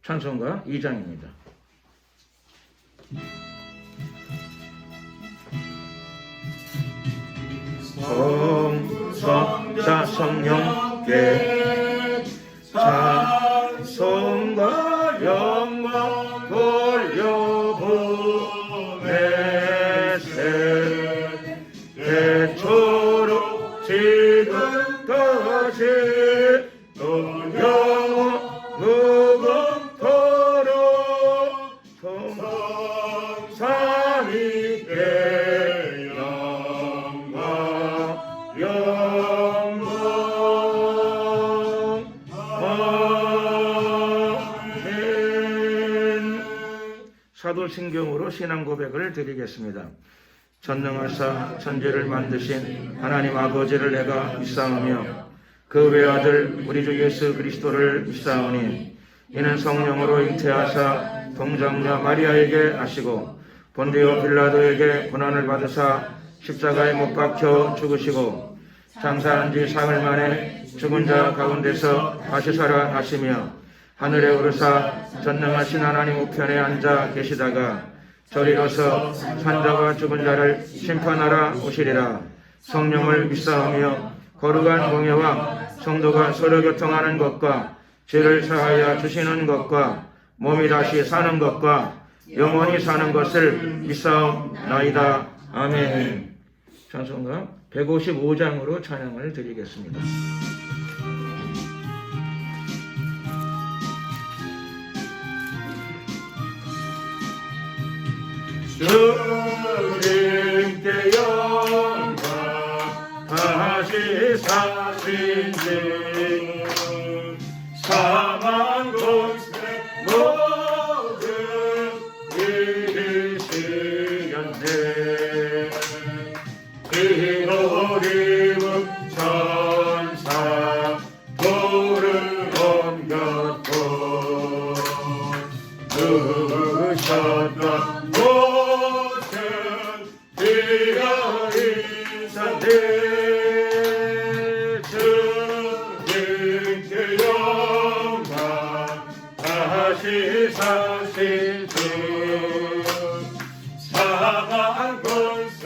찬송가 2장입니다. 성자 성령께 찬송과 영광 돌려보내세 대초로 지금까지 또 영원 무궁토록 성삼위께 영광 아멘. 사도신경으로 신앙 고백을 드리겠습니다. 전능하사 천지를 만드신 하나님 아버지를 내가 믿사오며 그 외아들 우리 주 예수 그리스도를 믿사오니 이는 성령으로 잉태하사 동정녀 마리아에게 나시고 본디오 빌라도에게 고난을 받으사 십자가에 못 박혀 죽으시고 장사한 지 사흘 만에 죽은 자 가운데서 다시 살아나시며 하늘에 오르사 전능하신 하나님 우편에 앉아 계시다가 저리로서 산자와 죽은 자를 심판하러 오시리라. 성령을 믿사오며 거룩한 공예와 성도가 서로 교통하는 것과 죄를 사하여 주시는 것과 몸이 다시 사는 것과 영원히 사는 것을 믿사옵나이다. 아멘. 찬송가 155장으로 찬양을 드리겠습니다. 주님께 영광 다시 사신 지 사망 곳에 모든 이르시겠네. 기도림은 천사 돌을 옮겼고 누우셨던 주님께 영광 다시 사신 주 사망 권세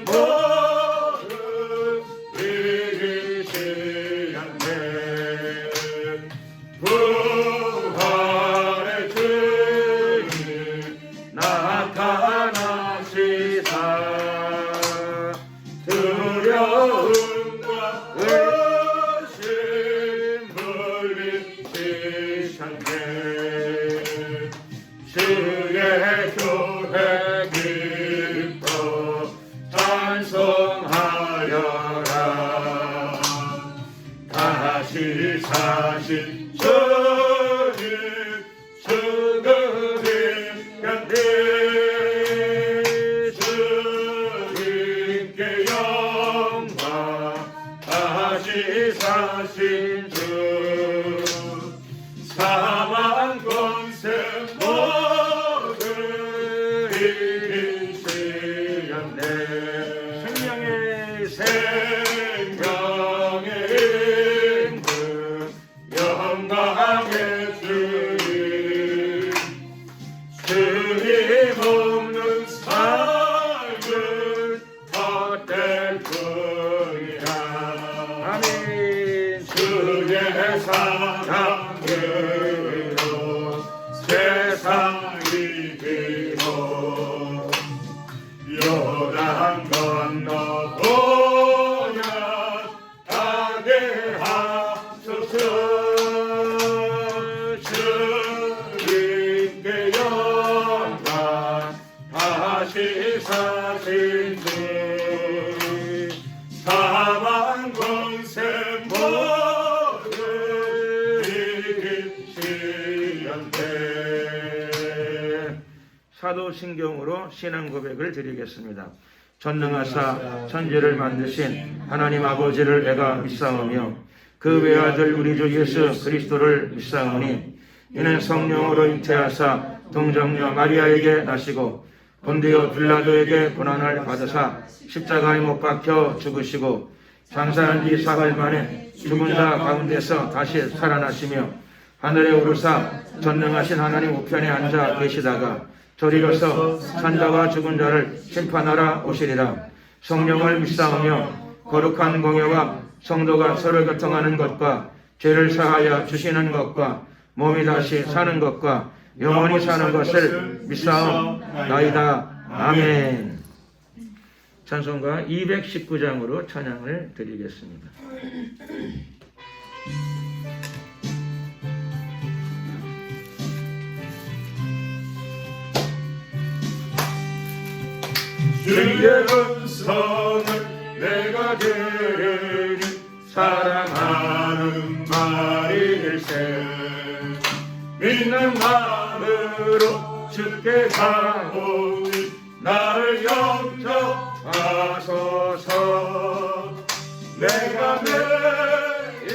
모든 이기시겠네. 부활의 주님 나타나시사 두려움과 의심 물리치셨네. 주의 교회 기뻐 찬송하여라. 다시 사신 주님 죽으리 견디 주님께 영광 다시 사신 주 사망 권세 모두 이기시었네. 생명의 임금 영광의 주님 주님 없는 삶은 헛될 뿐이라. 아멘. 주의 사랑으로 세상이 비고 요단 건너 보냐 가게 하소서. 주님께 영광 다시 사신 주 사망 권세 모두 이기시었네. 사도신경으로 신앙 고백을 드리겠습니다. 전능하사 천지를 만드신 하나님 아버지를 내가 믿사오며 그 외아들 우리 주 예수 그리스도를 믿사오니 이는 성령으로 잉태하사 동정녀 마리아에게 나시고 본디오 빌라도에게 고난을 받으사 십자가에 못 박혀 죽으시고 장사한 지 사흘 만에 죽은 자 가운데서 다시 살아나시며 하늘에 오르사 전능하신 하나님 우편에 앉아 계시다가 저리로서 산자와 죽은 자를 심판하러 오시리라. 성령을 믿사오며 거룩한 공예와 성도가 서로 교통하는 것과 죄를 사하여 주시는 것과 몸이 다시 사는 것과 영원히 사는 것을 믿사옵나이다. 아멘. 찬송가 219장으로 찬양을 드리겠습니다. 주의 음성을 내가 들으니 사랑하는 말일세. 믿는 마음으로 주께 가오니 나를 영접하소서. 내가 매일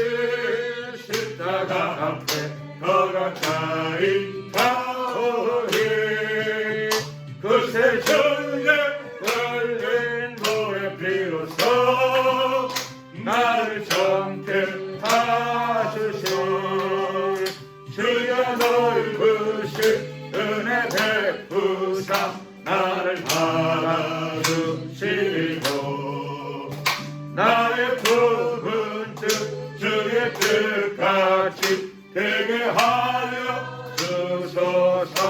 십자가 앞에 더 가까이 가오니 그새 주의 흘린 보혈 비로소 나를 정케 하시소. 주여 넓으신 은혜 베푸사 나를 받아주시고 나의 품은 뜻 주의 뜻같이 되게 하여 주소서.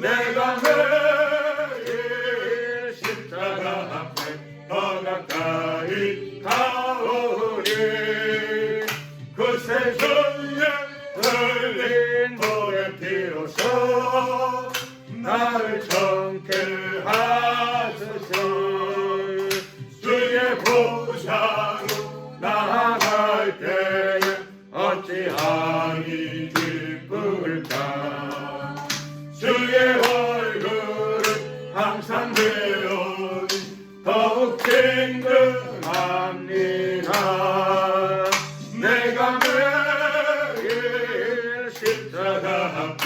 내가 매일 십자가 앞에 더 가까이 가오니 그새 주의 흘린 보혈 비로소 나를 정케 하소서. 주의 보좌로 나아갈 때에 어찌하니 기쁠까. 주의 얼굴을 항상 배우니 더욱 든든합니다. 내가 매일 십자가 앞에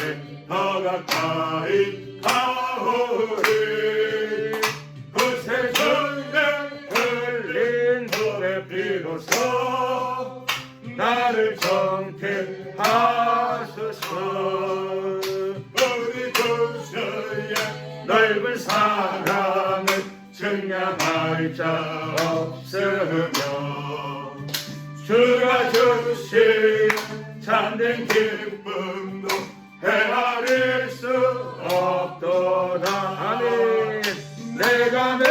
더 가까이 가오니 그새 주의 흘린 보혈 비로소 나를 정케 하소서. 우리 구주의 넓은 사랑을 증량할 자 없으며 주가 주신 참된 기쁨도 헤아릴 수 없도다. 아멘. 내가 매일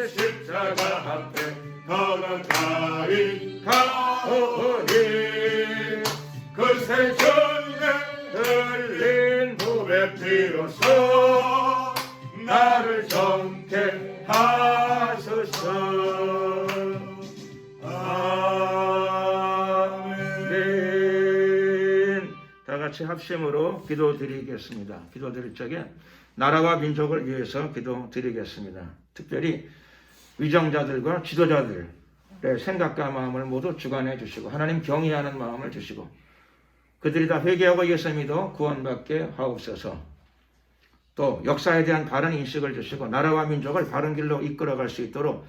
십자가 앞에 더 가까이 가오니 그새 주의 흘린 보혈 비로소 나를 정케 하소서. 아멘. 다 같이 합심으로 기도드리겠습니다. 기도드릴 적에 나라와 민족을 위해서 기도드리겠습니다. 특별히 위정자들과 지도자들의 생각과 마음을 모두 주관해 주시고 하나님 경외하는 마음을 주시고 그들이 다 회개하고 예수 믿어 구원받게 하옵소서. 또 역사에 대한 바른 인식을 주시고 나라와 민족을 바른 길로 이끌어갈 수 있도록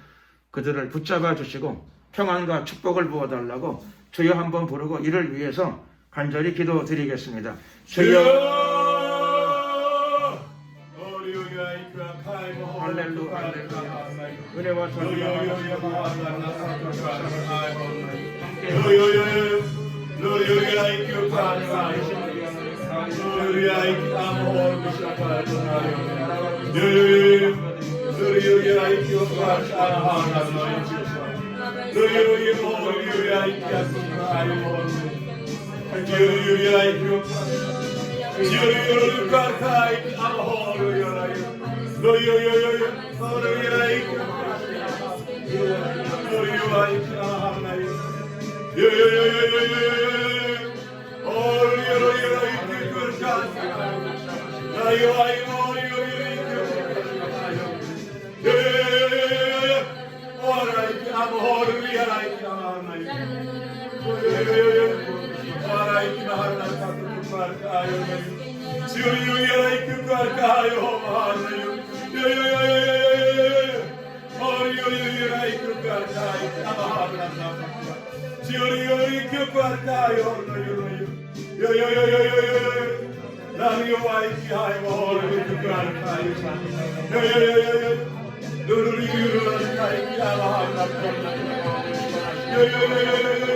그들을 붙잡아 주시고 평안과 축복을 부어달라고 주여 한번 부르고 이를 위해서 간절히 기도드리겠습니다. 주여. 할렐루야, 할렐루야. 은혜와 시오리오리 교과가요 요요요요요요요 나는 여호와의 기하여 교과가요 요요요요요 너를 이루는 나의 기하와 요요요요요요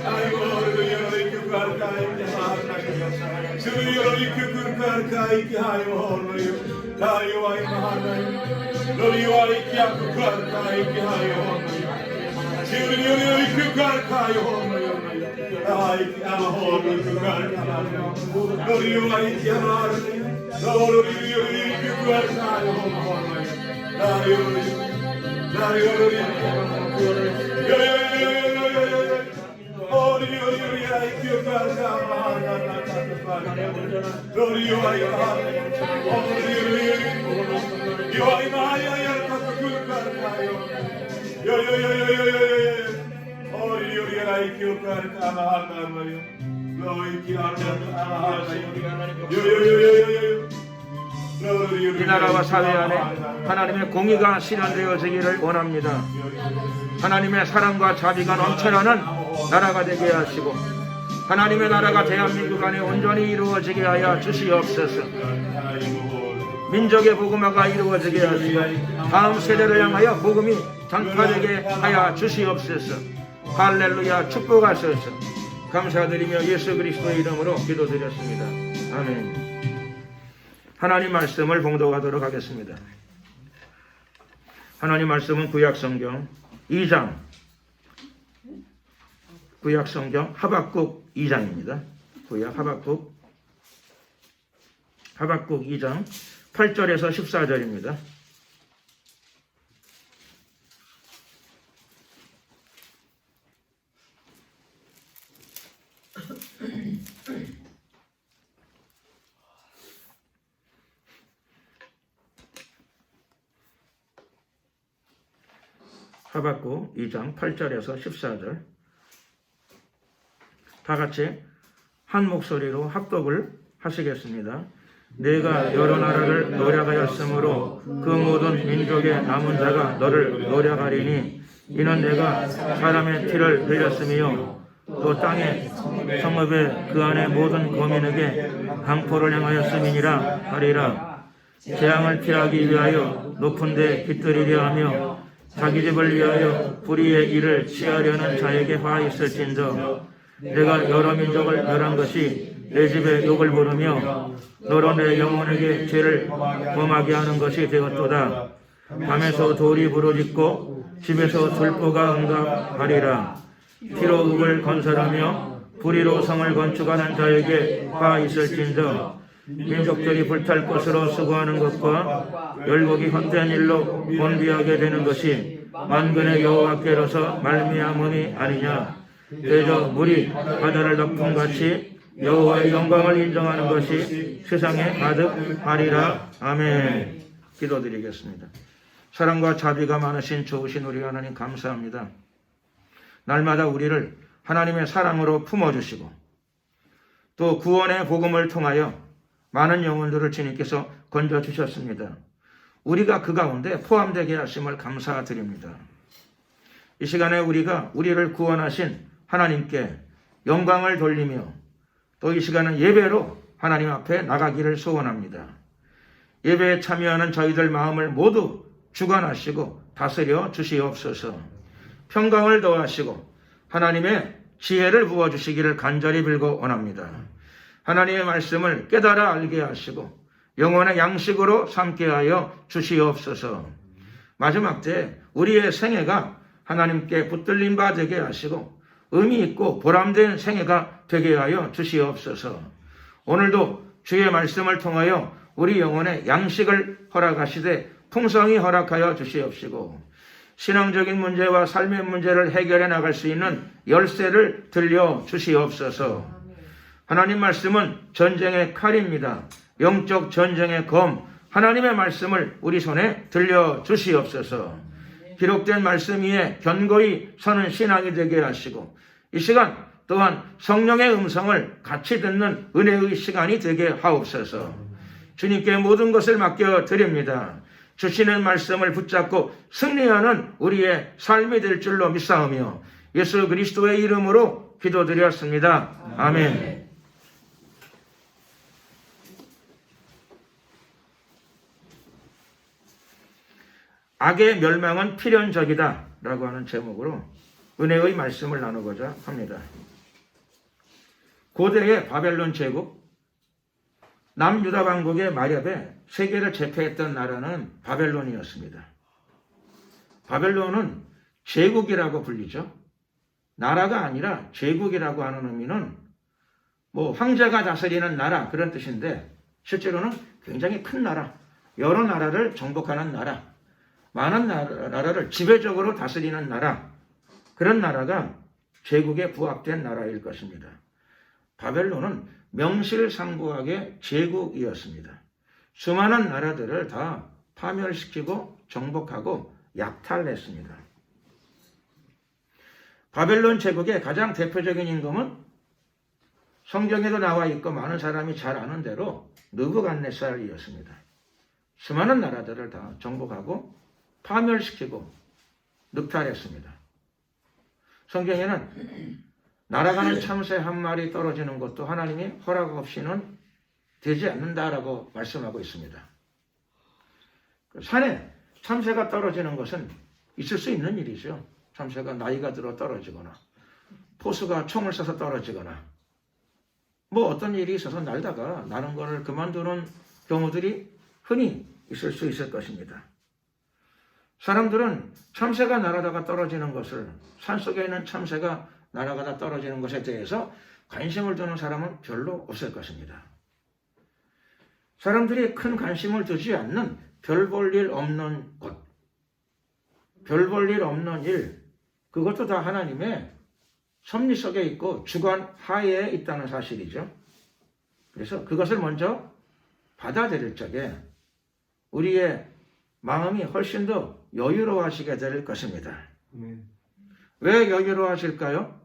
아이고 너를 교과가요 주여의 교과가요 기하여 나 여호와의 하나님 너를 여호와의 교과가요 기하여 주여의 교과가요 아이 아호를 교과가요 너를 여호와의 기하여 너를 여호와의 교과가요 이 나라와 사회 안에 하나님의 공의가 실현되어지기를 원합니다. 하나님의 사랑과 자비가 넘쳐나는 나라가 되게 하시고 하나님의 나라가 대한민국 안에 온전히 이루어지게 하여 주시옵소서. 민족의 복음화가 이루어지게 하시고 다음 세대를 향하여 복음이 전파되게 하여 주시옵소서. 할렐루야. 축복하소서. 감사드리며 예수 그리스도의 이름으로 기도드렸습니다. 아멘. 하나님 말씀을 봉독하도록 하겠습니다. 하나님 말씀은 구약성경 2장 구약성경 하박국 2장입니다. 하박국 2장 8절에서 14절입니다. 하박국 2장 8절에서 14절 다 같이 한 목소리로 합독을 하시겠습니다. 내가 여러 나라를 노략하였으므로 그 모든 민족의 남은 자가 너를 노략하리니 이는 내가 사람의 피를 흘렸으며 또 땅의 성읍에 그 안에 모든 거민에게 강포를 행하였음이니라 하리라. 재앙을 피하기 위하여 높은 데 깃들이려 하며 자기 집을 위하여 불의의 일을 취하려는 자에게 화 있을진저 내가 여러 민족을 멸한 것이 내 집에 욕을 부르며 너로 내 영혼에게 죄를 범하게 하는 것이 되었도다. 밤에서 돌이 부러짓고 집에서 들보가 응답하리라. 피로 읍을 건설하며 불의로 성을 건축하는 자에게 화 있을진저 민족들이 불탈 것으로 수고하는 것과 열국이 헛된 일로 곤비하게 되는 것이 만군의 여호와께로서 말미암음이 아니냐. 대저 물이 바다를 덮음같이 여호와의 영광을 인정하는 것이 세상에 가득하리라. 아멘. 기도드리겠습니다. 사랑과 자비가 많으신 좋으신 우리 하나님 감사합니다. 날마다 우리를 하나님의 사랑으로 품어주시고 또 구원의 복음을 통하여 많은 영혼들을 주님께서 건져주셨습니다. 우리가 그 가운데 포함되게 하심을 감사드립니다. 이 시간에 우리가 우리를 구원하신 하나님께 영광을 돌리며 또 이 시간은 예배로 하나님 앞에 나가기를 소원합니다. 예배에 참여하는 저희들 마음을 모두 주관하시고 다스려 주시옵소서. 평강을 더하시고 하나님의 지혜를 부어주시기를 간절히 빌고 원합니다. 하나님의 말씀을 깨달아 알게 하시고 영혼의 양식으로 삼게 하여 주시옵소서. 마지막 때 우리의 생애가 하나님께 붙들린 바 되게 하시고 의미 있고 보람된 생애가 되게 하여 주시옵소서. 오늘도 주의 말씀을 통하여 우리 영혼의 양식을 허락하시되 풍성히 허락하여 주시옵시고 신앙적인 문제와 삶의 문제를 해결해 나갈 수 있는 열쇠를 들려 주시옵소서. 하나님 말씀은 전쟁의 칼입니다. 영적 전쟁의 검, 하나님의 말씀을 우리 손에 들려 주시옵소서. 기록된 말씀 위에 견고히 서는 신앙이 되게 하시고 이 시간 또한 성령의 음성을 같이 듣는 은혜의 시간이 되게 하옵소서. 주님께 모든 것을 맡겨드립니다. 주시는 말씀을 붙잡고 승리하는 우리의 삶이 될 줄로 믿사오며 예수 그리스도의 이름으로 기도드렸습니다. 아멘. 악의 멸망은 필연적이다 라고 하는 제목으로 은혜의 말씀을 나누고자 합니다. 고대의 바벨론 제국, 남유다 왕국의 마렵에 세계를 제패했던 나라는 바벨론이었습니다. 바벨론은 제국이라고 불리죠. 나라가 아니라 제국이라고 하는 의미는 황제가 다스리는 나라 그런 뜻인데 실제로는 굉장히 큰 나라, 여러 나라를 정복하는 나라, 많은 나라를 지배적으로 다스리는 나라, 그런 나라가 제국에 부합된 나라일 것입니다. 바벨론은 명실상부하게 제국이었습니다. 수많은 나라들을 다 파멸시키고 정복하고 약탈했습니다. 바벨론 제국의 가장 대표적인 임금은 성경에도 나와 있고 많은 사람이 잘 아는 대로 느부갓네살이었습니다. 수많은 나라들을 다 정복하고 파멸시키고 늑탈했습니다. 성경에는 날아가는 참새 한 마리 떨어지는 것도 하나님이 허락 없이는 되지 않는다라고 말씀하고 있습니다. 산에 참새가 떨어지는 것은 있을 수 있는 일이죠. 참새가 나이가 들어 떨어지거나 포수가 총을 쏴서 떨어지거나 어떤 일이 있어서 날다가 나는 것을 그만두는 경우들이 흔히 있을 수 있을 것입니다. 사람들은 참새가 날아다가 떨어지는 것을, 산속에 있는 참새가 날아가다 떨어지는 것에 대해서 관심을 두는 사람은 별로 없을 것입니다. 사람들이 큰 관심을 두지 않는 별 볼 일 없는 것, 별 볼 일 없는 일, 그것도 다 하나님의 섭리 속에 있고 주관 하에에 있다는 사실이죠. 그래서 그것을 먼저 받아들일 적에 우리의 마음이 훨씬 더 여유로워지게 될 것입니다. 왜 여유로워질까요?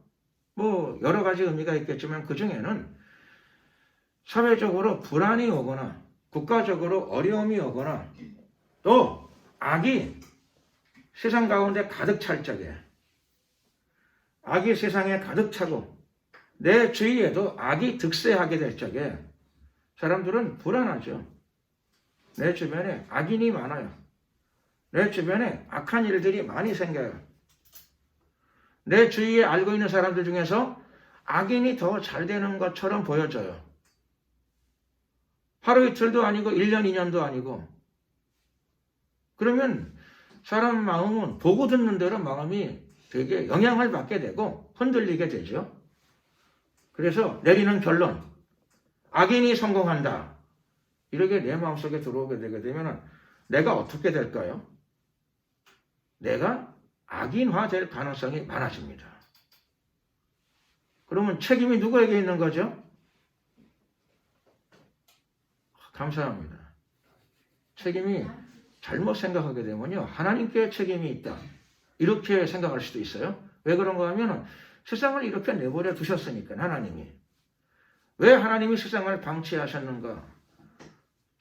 여러 가지 의미가 있겠지만 그 중에는 사회적으로 불안이 오거나 국가적으로 어려움이 오거나 또 악이 세상 가운데 가득 찰 적에, 악이 세상에 가득 차고 내 주위에도 악이 득세하게 될 적에 사람들은 불안하죠. 내 주변에 악인이 많아요. 내 주변에 악한 일들이 많이 생겨요. 내 주위에 알고 있는 사람들 중에서 악인이 더 잘 되는 것처럼 보여져요. 하루 이틀도 아니고 1년, 2년도 아니고. 그러면 사람 마음은 보고 듣는 대로 마음이 되게 영향을 받게 되고 흔들리게 되죠. 그래서 내리는 결론, 악인이 성공한다. 이렇게 내 마음속에 들어오게 되게 되면 내가 어떻게 될까요? 내가 악인화될 가능성이 많아집니다. 그러면 책임이 누구에게 있는 거죠? 감사합니다. 책임이 잘못 생각하게 되면요, 하나님께 책임이 있다. 이렇게 생각할 수도 있어요. 왜 그런가 하면 세상을 이렇게 내버려 두셨으니까 하나님이. 왜 하나님이 세상을 방치하셨는가?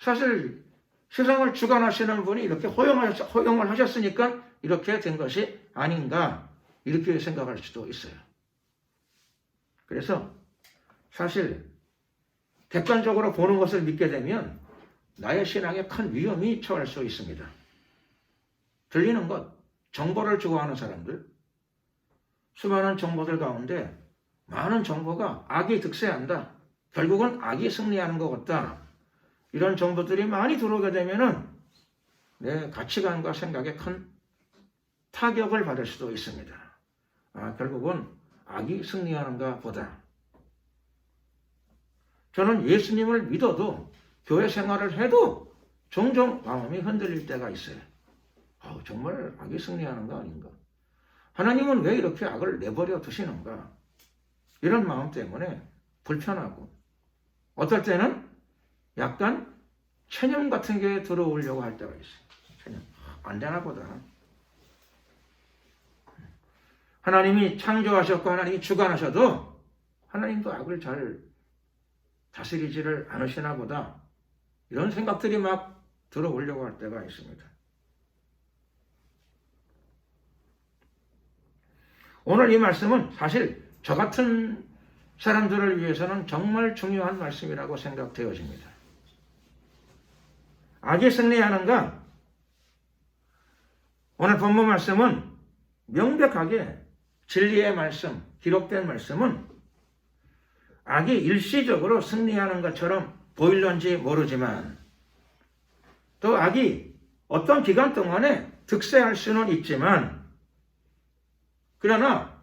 사실 세상을 주관하시는 분이 이렇게 허용을 하셨으니까 이렇게 된 것이 아닌가, 이렇게 생각할 수도 있어요. 그래서 사실 객관적으로 보는 것을 믿게 되면 나의 신앙에 큰 위험이 처할 수 있습니다. 들리는 것, 정보를 추구하는 사람들, 수많은 정보들 가운데 많은 정보가 악이 득세한다. 결국은 악이 승리하는 것 같다. 이런 정보들이 많이 들어오게 되면은 내 가치관과 생각에 큰 타격을 받을 수도 있습니다. 결국은 악이 승리하는가 보다. 저는 예수님을 믿어도 교회 생활을 해도 종종 마음이 흔들릴 때가 있어요. 정말 악이 승리하는가 아닌가? 하나님은 왜 이렇게 악을 내버려 두시는가? 이런 마음 때문에 불편하고 어떨 때는 약간 체념 같은 게 들어오려고 할 때가 있어요. 체념. 안 되나 보다. 하나님이 창조하셨고 하나님이 주관하셔도 하나님도 악을 잘 다스리지를 않으시나 보다. 이런 생각들이 막 들어오려고 할 때가 있습니다. 오늘 이 말씀은 사실 저 같은 사람들을 위해서는 정말 중요한 말씀이라고 생각되어집니다. 악이 승리하는가? 오늘 본문 말씀은 명백하게 진리의 말씀, 기록된 말씀은 악이 일시적으로 승리하는 것처럼 보일런지 모르지만 또 악이 어떤 기간 동안에 득세할 수는 있지만 그러나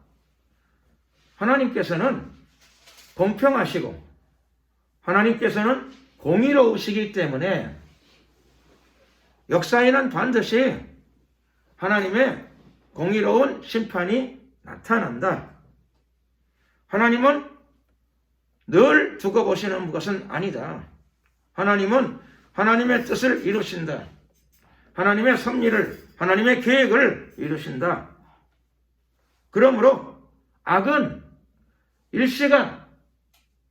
하나님께서는 공평하시고 하나님께서는 공의로우시기 때문에 역사에는 반드시 하나님의 공의로운 심판이 나타난다. 하나님은 늘 두고 보시는 것은 아니다. 하나님은 하나님의 뜻을 이루신다. 하나님의 섭리를, 하나님의 계획을 이루신다. 그러므로 악은 일시간,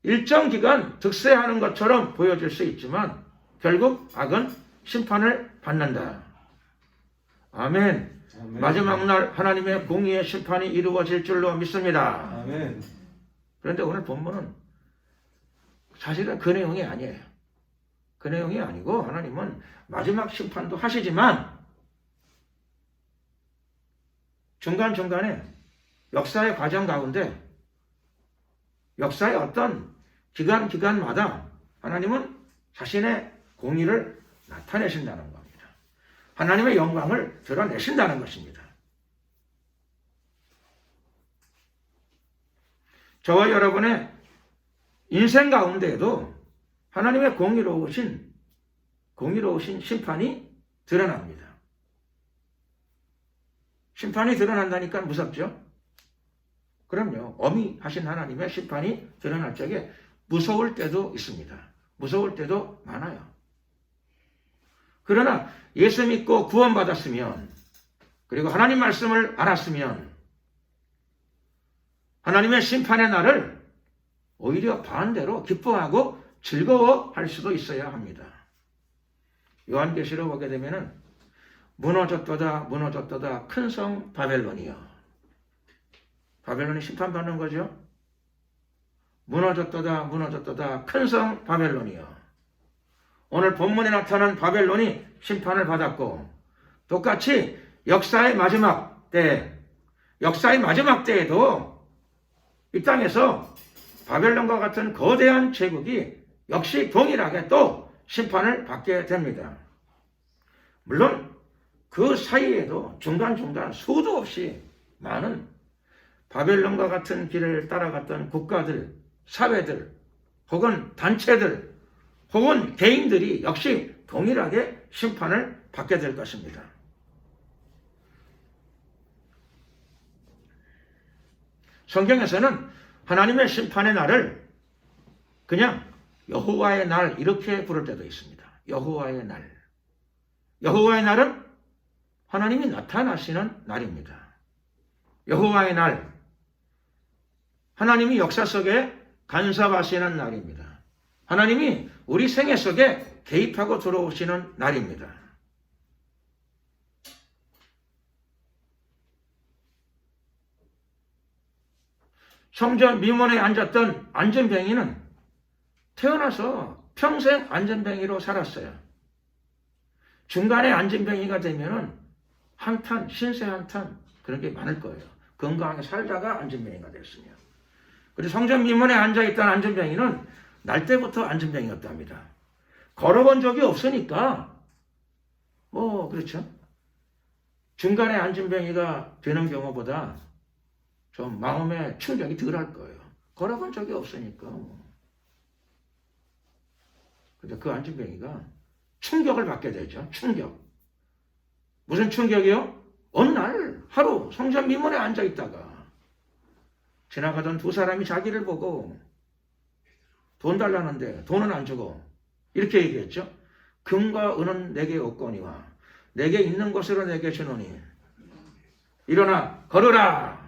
일정 기간 득세하는 것처럼 보여질 수 있지만 결국 악은 심판을 받는다. 아멘. 아멘. 마지막 날 하나님의 공의의 심판이 이루어질 줄로 믿습니다. 아멘. 그런데 오늘 본문은 사실은 그 내용이 아니에요. 그 내용이 아니고 하나님은 마지막 심판도 하시지만 중간중간에 역사의 과정 가운데 역사의 어떤 기간마다 하나님은 자신의 공의를 나타내신다는 겁니다. 하나님의 영광을 드러내신다는 것입니다. 저와 여러분의 인생 가운데에도 하나님의 공의로우신 심판이 드러납니다. 심판이 드러난다니까 무섭죠? 그럼요. 어미하신 하나님의 심판이 드러날 적에 무서울 때도 있습니다. 무서울 때도 많아요. 그러나 예수 믿고 구원받았으면 그리고 하나님 말씀을 알았으면 하나님의 심판의 날을 오히려 반대로 기뻐하고 즐거워할 수도 있어야 합니다. 요한계시록 보게 되면은 무너졌도다 큰 성 바벨론이여. 바벨론이 심판받는 거죠. 무너졌도다 큰 성 바벨론이여. 오늘 본문에 나타난 바벨론이 심판을 받았고 똑같이 역사의 마지막 때에도 이 땅에서 바벨론과 같은 거대한 제국이 역시 동일하게 또 심판을 받게 됩니다. 물론 그 사이에도 중간중간 수도 없이 많은 바벨론과 같은 길을 따라갔던 국가들, 사회들, 혹은 단체들, 혹은 개인들이 역시 동일하게 심판을 받게 될 것입니다. 성경에서는 하나님의 심판의 날을 그냥 여호와의 날 이렇게 부를 때도 있습니다. 여호와의 날. 여호와의 날은 하나님이 나타나시는 날입니다. 여호와의 날. 하나님이 역사 속에 간섭하시는 날입니다. 하나님이 우리 생애 속에 개입하고 들어오시는 날입니다. 성전 미문에 앉았던 안전뱅이는 태어나서 평생 안전뱅이로 살았어요. 중간에 안전뱅이가 되면은 신세 한탄 그런 게 많을 거예요. 건강하게 살다가 안전뱅이가 됐으면. 그리고 성전 미문에 앉아있던 안전뱅이는 날 때부터 안전뱅이였답니다. 걸어본 적이 없으니까 그렇죠. 중간에 안전뱅이가 되는 경우보다 좀 마음의 충격이 덜할 거예요. 걸어본 적이 없으니까. 근데 그 안전뱅이가 충격을 받게 되죠. 충격. 무슨 충격이요? 어느 날 하루 성전 미문에 앉아있다가 지나가던 두 사람이 자기를 보고 돈 달라는데 돈은 안 주고 이렇게 얘기했죠. 금과 은은 내게 없거니와 내게 있는 것으로 내게 주노니 일어나 걸으라.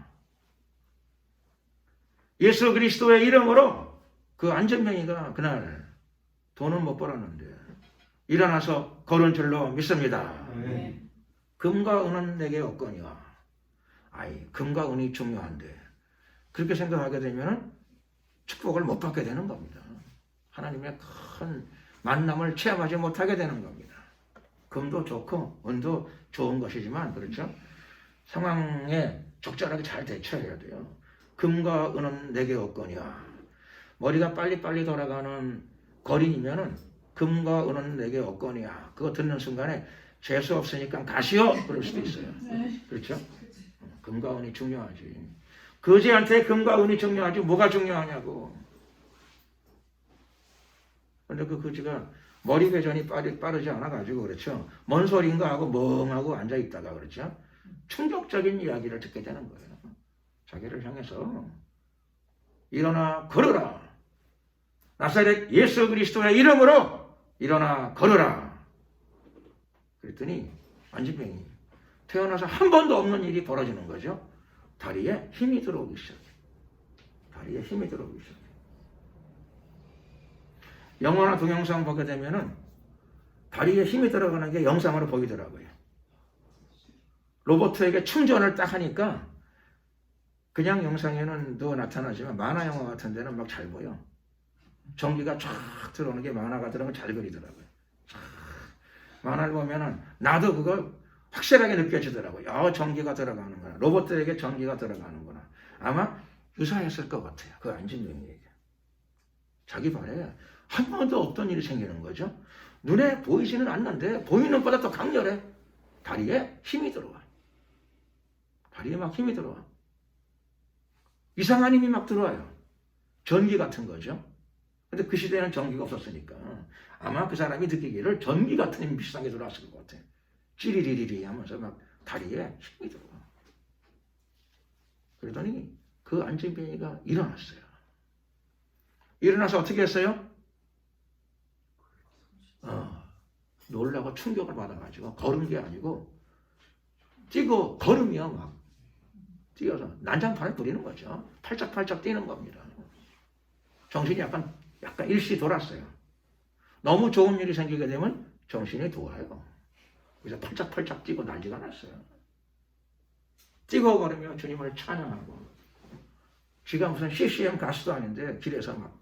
예수 그리스도의 이름으로 그 안전뱅이가 그날 돈은 못 벌었는데 일어나서 걸은 줄로 믿습니다. 아멘. 금과 은은 내게 없거니와 금과 은이 중요한데 그렇게 생각하게 되면 축복을 못 받게 되는 겁니다. 하나님의 큰 만남을 체험하지 못하게 되는 겁니다. 금도 좋고 은도 좋은 것이지만 그렇죠? 상황에 적절하게 잘 대처해야 돼요. 금과 은은 내게 없거니와 머리가 빨리빨리 돌아가는 거린이면은 금과 은은 내게 없거니와 그거 듣는 순간에 재수 없으니까 가시오 그럴 수도 있어요. 그렇죠? 금과 은이 중요하지. 거지한테 금과 은이 중요하지 뭐가 중요하냐고. 근데 그 거지가 머리 회전이 빠르지 않아가지고 그렇죠. 뭔 소린가 하고 멍하고 앉아있다가 그렇죠. 충격적인 이야기를 듣게 되는 거예요. 자기를 향해서 일어나 걸어라. 나사렛 예수 그리스도의 이름으로 일어나 걸어라. 그랬더니 안진뱅이 태어나서 한 번도 없는 일이 벌어지는 거죠. 다리에 힘이 들어오기 시작해. 다리에 힘이 들어오기 시작해. 영화나 동영상 보게 되면은 다리에 힘이 들어가는 게 영상으로 보이더라고요. 로봇에게 충전을 딱 하니까 그냥 영상에는 더 나타나지만 만화 영화 같은 데는 막 잘 보여. 전기가 쫙 들어오는 게 만화가 들어오면 잘 그리더라고요. 만화를 보면은 나도 그거 확실하게 느껴지더라고요. 전기가 들어가는구나. 로봇들에게 전기가 들어가는구나. 아마 유사했을 것 같아요. 그 안진뱅이에게. 자기 발에 한 번도 없던 일이 생기는 거죠. 눈에 보이지는 않는데 보이는 것보다 더 강렬해. 다리에 힘이 들어와. 다리에 막 힘이 들어와. 이상한 힘이 막 들어와요. 전기 같은 거죠. 근데 그 시대에는 전기가 없었으니까 아마 그 사람이 느끼기를 전기 같은 힘이 비슷한 게 들어왔을 것 같아요. 찌리리리리 하면서 막 다리에 힘이 들어와. 그러더니 그 안진뱅이가 일어났어요. 일어나서 어떻게 했어요? 놀라고 충격을 받아가지고 걸은 게 아니고 뛰고 걸으며 막 뛰어서 난장판을 부리는 거죠. 팔짝팔짝 뛰는 겁니다. 정신이 약간 일시 돌았어요. 너무 좋은 일이 생기게 되면 정신이 돌아요. 그래서 팔짝팔짝 뛰고 난리가 났어요. 뛰고 걸으며 주님을 찬양하고 지가 무슨 CCM 가수도 아닌데 길에서 막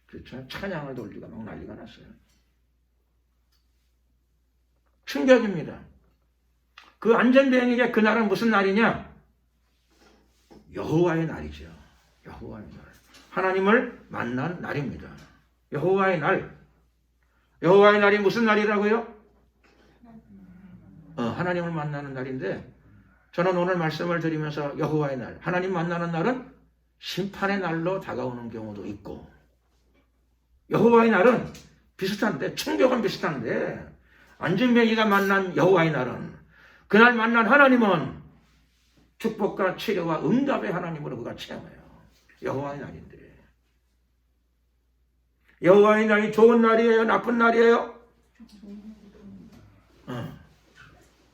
그렇죠? 찬양을 돌리고 막 난리가 났어요. 충격입니다. 그 안전뱅이의 그날은 무슨 날이냐? 여호와의 날이죠. 여호와의 날. 하나님을 만난 날입니다. 여호와의 날. 여호와의 날이 무슨 날이라고요? 하나님을 만나는 날인데 저는 오늘 말씀을 드리면서 여호와의 날, 하나님 만나는 날은 심판의 날로 다가오는 경우도 있고 여호와의 날은 비슷한데 충격은 비슷한데 안진뱅이가 만난 여호와의 날은 그날 만난 하나님은 축복과 치료와 응답의 하나님으로 그가 체험해요. 여호와의 날인데 여호와의 날이 좋은 날이에요? 나쁜 날이에요?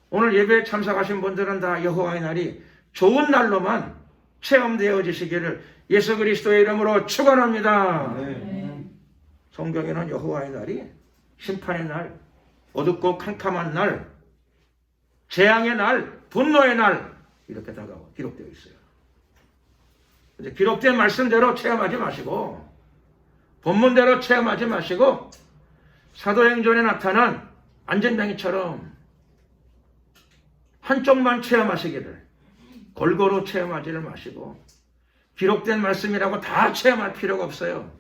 오늘 예배에 참석하신 분들은 다 여호와의 날이 좋은 날로만 체험되어지시기를 예수 그리스도의 이름으로 축원합니다. 성경에는 여호와의 날이 심판의 날, 어둡고 캄캄한 날, 재앙의 날, 분노의 날 이렇게 다가와 기록되어 있어요. 이제 기록된 말씀대로 체험하지 마시고 본문대로 체험하지 마시고 사도행전에 나타난 안진뱅이처럼 한쪽만 체험하시기를 골고루 체험하지를 마시고 기록된 말씀이라고 다 체험할 필요가 없어요.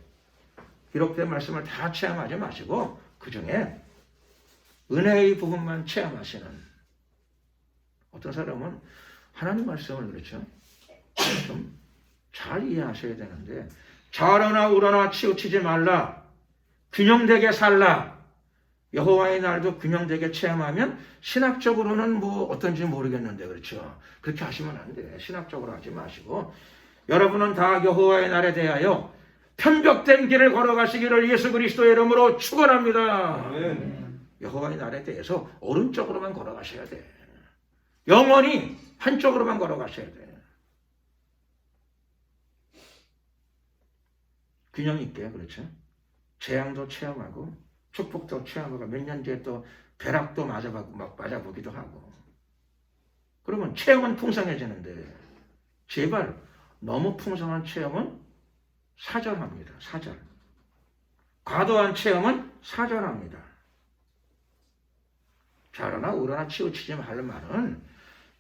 기록된 말씀을 다 체험하지 마시고 그 중에 은혜의 부분만 체험하시는 어떤 사람은 하나님 말씀을 그렇죠. 좀 잘 이해하셔야 되는데 좌로나 우로나 치우치지 말라. 균형되게 살라. 여호와의 날도 균형되게 체험하면 신학적으로는 뭐 어떤지 모르겠는데 그렇죠. 그렇게 하시면 안 돼. 신학적으로 하지 마시고 여러분은 다 여호와의 날에 대하여 편벽된 길을 걸어가시기를 예수 그리스도의 이름으로 축원합니다. 여호와의 날에 대해서 오른쪽으로만 걸어가셔야 돼. 영원히 한쪽으로만 걸어가셔야 돼. 균형 있게 그렇죠. 재앙도 체험하고 축복도 체험하고 몇 년 뒤에 또 벼락도 맞아보기도 하고 그러면 체험은 풍성해지는데 제발 너무 풍성한 체험은 사절합니다. 사절. 과도한 체험은 사절합니다. 좌로나 우로나 치우치지 말 말은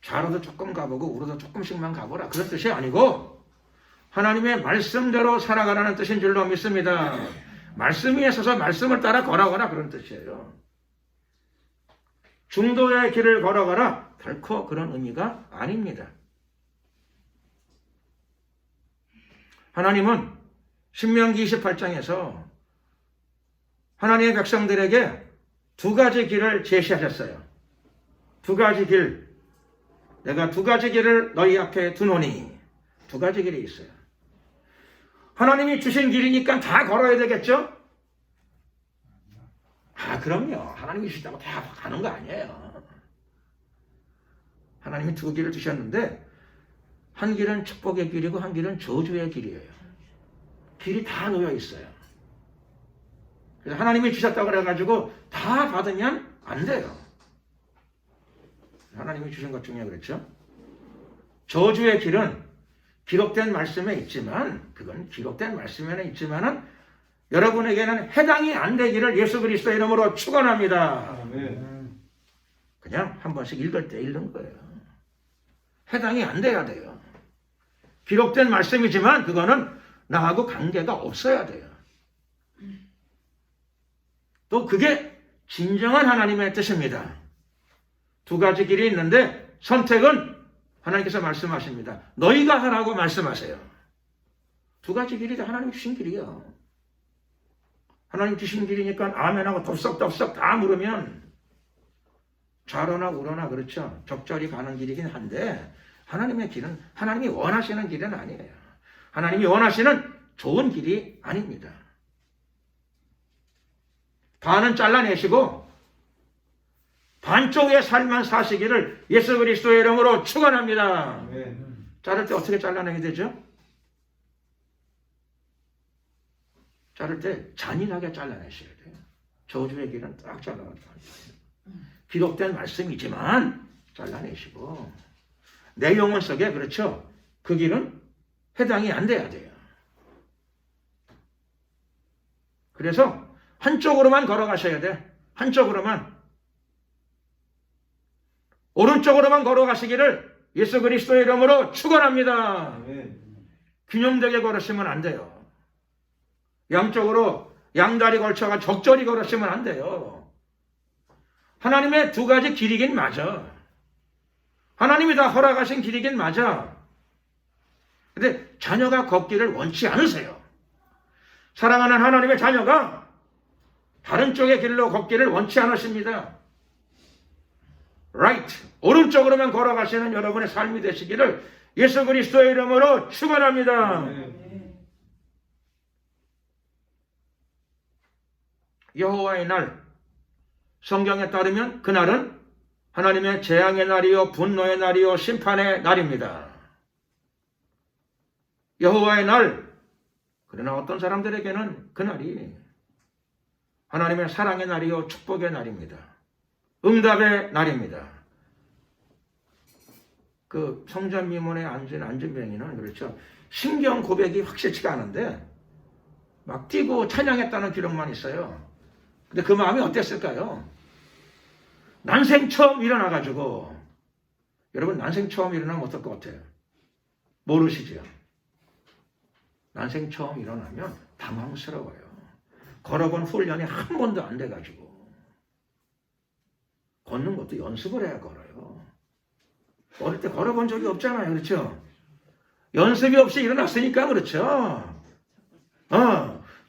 좌로도 조금 가보고 우로도 조금씩만 가보라 그런 뜻이 아니고 하나님의 말씀대로 살아가라는 뜻인 줄로 믿습니다. 말씀 위에 서서 말씀을 따라 걸어가라 그런 뜻이에요. 중도의 길을 걸어가라 결코 그런 의미가 아닙니다. 하나님은 신명기 28장에서 하나님의 백성들에게 두 가지 길을 제시하셨어요. 두 가지 길. 내가 두 가지 길을 너희 앞에 두노니. 두 가지 길이 있어요. 하나님이 주신 길이니까 다 걸어야 되겠죠? 그럼요. 하나님이 주신다고 다 가는 거 아니에요. 하나님이 두 길을 주셨는데 한 길은 축복의 길이고 한 길은 저주의 길이에요. 길이 다 놓여 있어요. 그래서 하나님이 주셨다고 그래가지고 다 받으면 안 돼요. 하나님이 주신 것 중에 그렇죠. 저주의 길은 기록된 말씀에 있지만 그건 기록된 말씀에는 있지만은 여러분에게는 해당이 안 되기를 예수 그리스도 이름으로 축원합니다. 그냥 한 번씩 읽을 때 읽는 거예요. 해당이 안 돼야 돼요. 기록된 말씀이지만 그거는 나하고 관계가 없어야 돼요. 또 그게 진정한 하나님의 뜻입니다. 두 가지 길이 있는데 선택은 하나님께서 말씀하십니다. 너희가 하라고 말씀하세요. 두 가지 길이 다 하나님 주신 길이에요. 하나님 주신 길이니까 아멘하고 덥석덥석 다 물으면 좌로나 우로나 그렇죠. 적절히 가는 길이긴 한데 하나님의 길은 하나님이 원하시는 길은 아니에요. 하나님이 원하시는 좋은 길이 아닙니다. 반은 잘라내시고 반쪽의 삶만 사시기를 예수 그리스도의 이름으로 축원합니다. 자를 때 어떻게 잘라내게 되죠? 자를 때 잔인하게 잘라내셔야 돼요. 저주의 길은 딱 잘라내셔야 돼요. 기록된 말씀이지만 잘라내시고 내 영혼 속에 그렇죠. 그 길은 해당이 안 돼야 돼요. 그래서 한쪽으로만 걸어가셔야 돼. 한쪽으로만. 오른쪽으로만 걸어가시기를 예수 그리스도의 이름으로 축원합니다. 균형되게 걸으시면 안 돼요. 양쪽으로 양다리 걸쳐가 적절히 걸으시면 안 돼요. 하나님의 두 가지 길이긴 맞아. 하나님이 다 허락하신 길이긴 맞아. 근데 자녀가 걷기를 원치 않으세요. 사랑하는 하나님의 자녀가 다른 쪽의 길로 걷기를 원치 않으십니다. right. 오른쪽으로만 걸어가시는 여러분의 삶이 되시기를 예수 그리스도의 이름으로 축원합니다. 여호와의 날, 성경에 따르면 그날은 하나님의 재앙의 날이요 분노의 날이요 심판의 날입니다. 여호와의 날, 그러나 어떤 사람들에게는 그날이 하나님의 사랑의 날이요 축복의 날입니다. 응답의 날입니다. 그 성전 미문에 앉은 안진뱅이는 그렇죠. 신경 고백이 확실치가 않은데 막 뛰고 찬양했다는 기록만 있어요. 근데 그 마음이 어땠을까요? 난생 처음 일어나가지고 여러분 난생 처음 일어나면 어떨 것 같아요? 모르시죠? 난생 처음 일어나면 당황스러워요. 걸어본 훈련이 한 번도 안 돼가지고 걷는 것도 연습을 해야 걸어요. 어릴 때 걸어본 적이 없잖아요. 그렇죠? 연습이 없이 일어났으니까 그렇죠.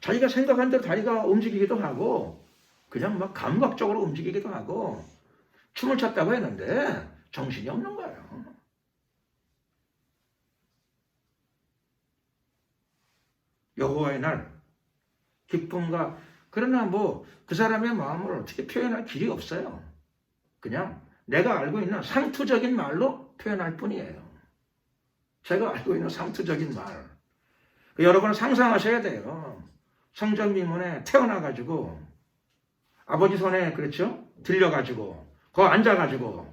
자기가 생각한 대로 다리가 움직이기도 하고 그냥 막 감각적으로 움직이기도 하고 춤을 췄다고 했는데 정신이 없는 거예요. 여호와의 날 기쁨과 그러나 뭐 그 사람의 마음을 어떻게 표현할 길이 없어요. 그냥 내가 알고 있는 상투적인 말로 표현할 뿐이에요. 제가 알고 있는 상투적인 말. 여러분은 상상하셔야 돼요. 성전 미문에 태어나가지고 아버지 손에 그렇죠? 들려가지고 거기 앉아가지고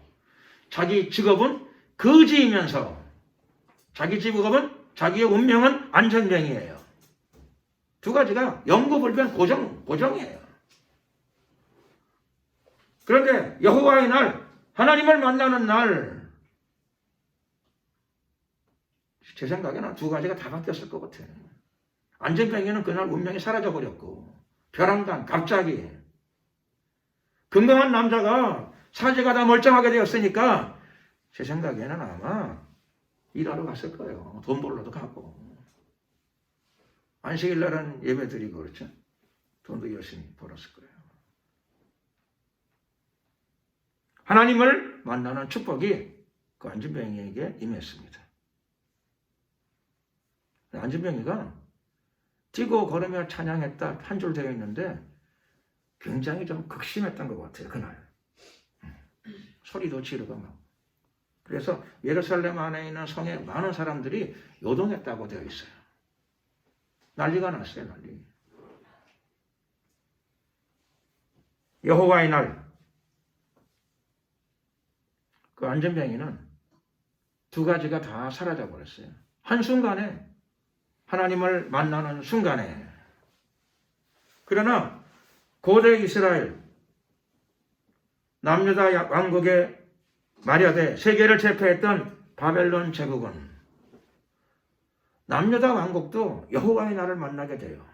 자기 직업은 거지이면서 자기 직업은, 자기의 운명은 안전병이에요. 두 가지가 영구불변 고정이에요. 그런데 여호와의 날, 하나님을 만나는 날, 제 생각에는 두 가지가 다 바뀌었을 것 같아요. 안전병에는 그날 운명이 사라져버렸고, 벼랑간 갑자기 건강한 남자가 사지가 다 멀쩡하게 되었으니까 제 생각에는 아마 일하러 갔을 거예요. 돈 벌러도 가고. 안식일 날은 예배 드리고 그렇죠. 돈도 열심히 벌었을 거예요. 하나님을 만나는 축복이 그 안전병이에게 임했습니다. 안전병이가 뛰고 걸으며 찬양했다 한 줄 되어 있는데 굉장히 좀 극심했던 것 같아요. 그날 소리도 지르고 막. 그래서 예루살렘 안에 있는 성에 많은 사람들이 요동했다고 되어 있어요. 난리가 났어요. 난리. 여호와의 날, 그 안전병이는 두 가지가 다 사라져 버렸어요. 한순간에, 하나님을 만나는 순간에. 그러나 고대 이스라엘 남유다 왕국의 마렵에 세계를 제패했던 바벨론 제국은 남유다 왕국도 여호와의 날을 만나게 돼요.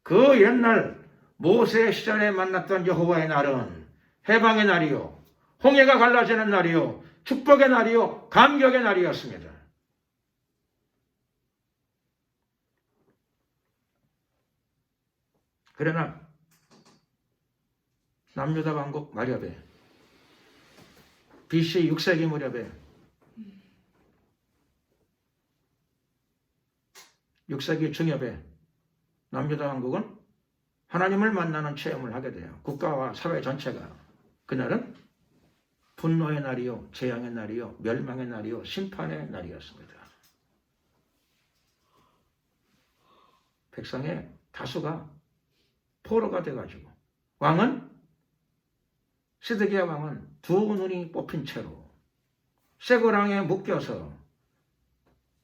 그 옛날 모세 시절에 만났던 여호와의 날은 해방의 날이요, 홍해가 갈라지는 날이요, 축복의 날이요, 감격의 날이었습니다. 그러나 남유다 왕국 마렵에 BC 6세기 무렵에 6세기 중엽에 남유다 왕국은 하나님을 만나는 체험을 하게 돼요. 국가와 사회 전체가. 그날은 분노의 날이요, 재앙의 날이요, 멸망의 날이요, 심판의 날이었습니다. 백성의 다수가 포로가 돼가지고 시드기야 왕은 두 눈이 뽑힌 채로 쇠고랑에 묶여서,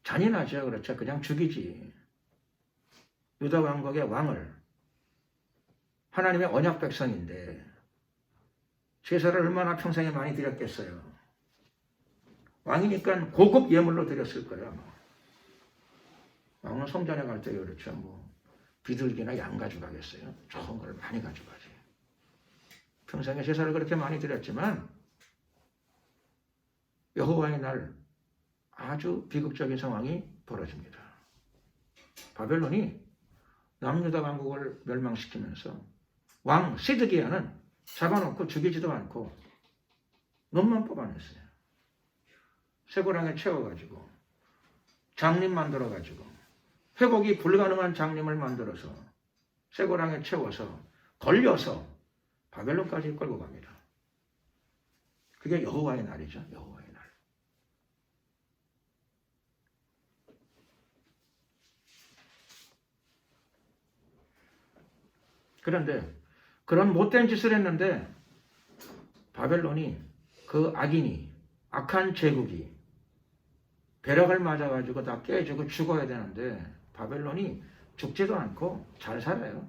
잔인하죠. 그렇죠. 그냥 죽이지. 유다 왕국의 왕을, 하나님의 언약 백성인데 제사를 얼마나 평생에 많이 드렸겠어요. 왕이니까 고급 예물로 드렸을 거예요. 왕은 성전에 갈 때 그렇죠. 비둘기나 양 가져가겠어요. 좋은 걸 많이 가져가지. 평생에 제사를 그렇게 많이 드렸지만 여호와의 날 아주 비극적인 상황이 벌어집니다. 바벨론이 남유다 왕국을 멸망시키면서 왕 시드기야는 잡아놓고 죽이지도 않고 놈만 뽑아냈어요. 쇠고랑에 채워가지고 장림 만들어가지고 회복이 불가능한 장림을 만들어서 쇠고랑에 채워서 걸려서 바벨론까지 끌고 갑니다. 그게 여호와의 날이죠. 여호와의 날. 그런데 그런 못된 짓을 했는데 바벨론이, 그 악인이, 악한 제국이 벼락을 맞아가지고 다 깨지고 죽어야 되는데 바벨론이 죽지도 않고 잘 살아요.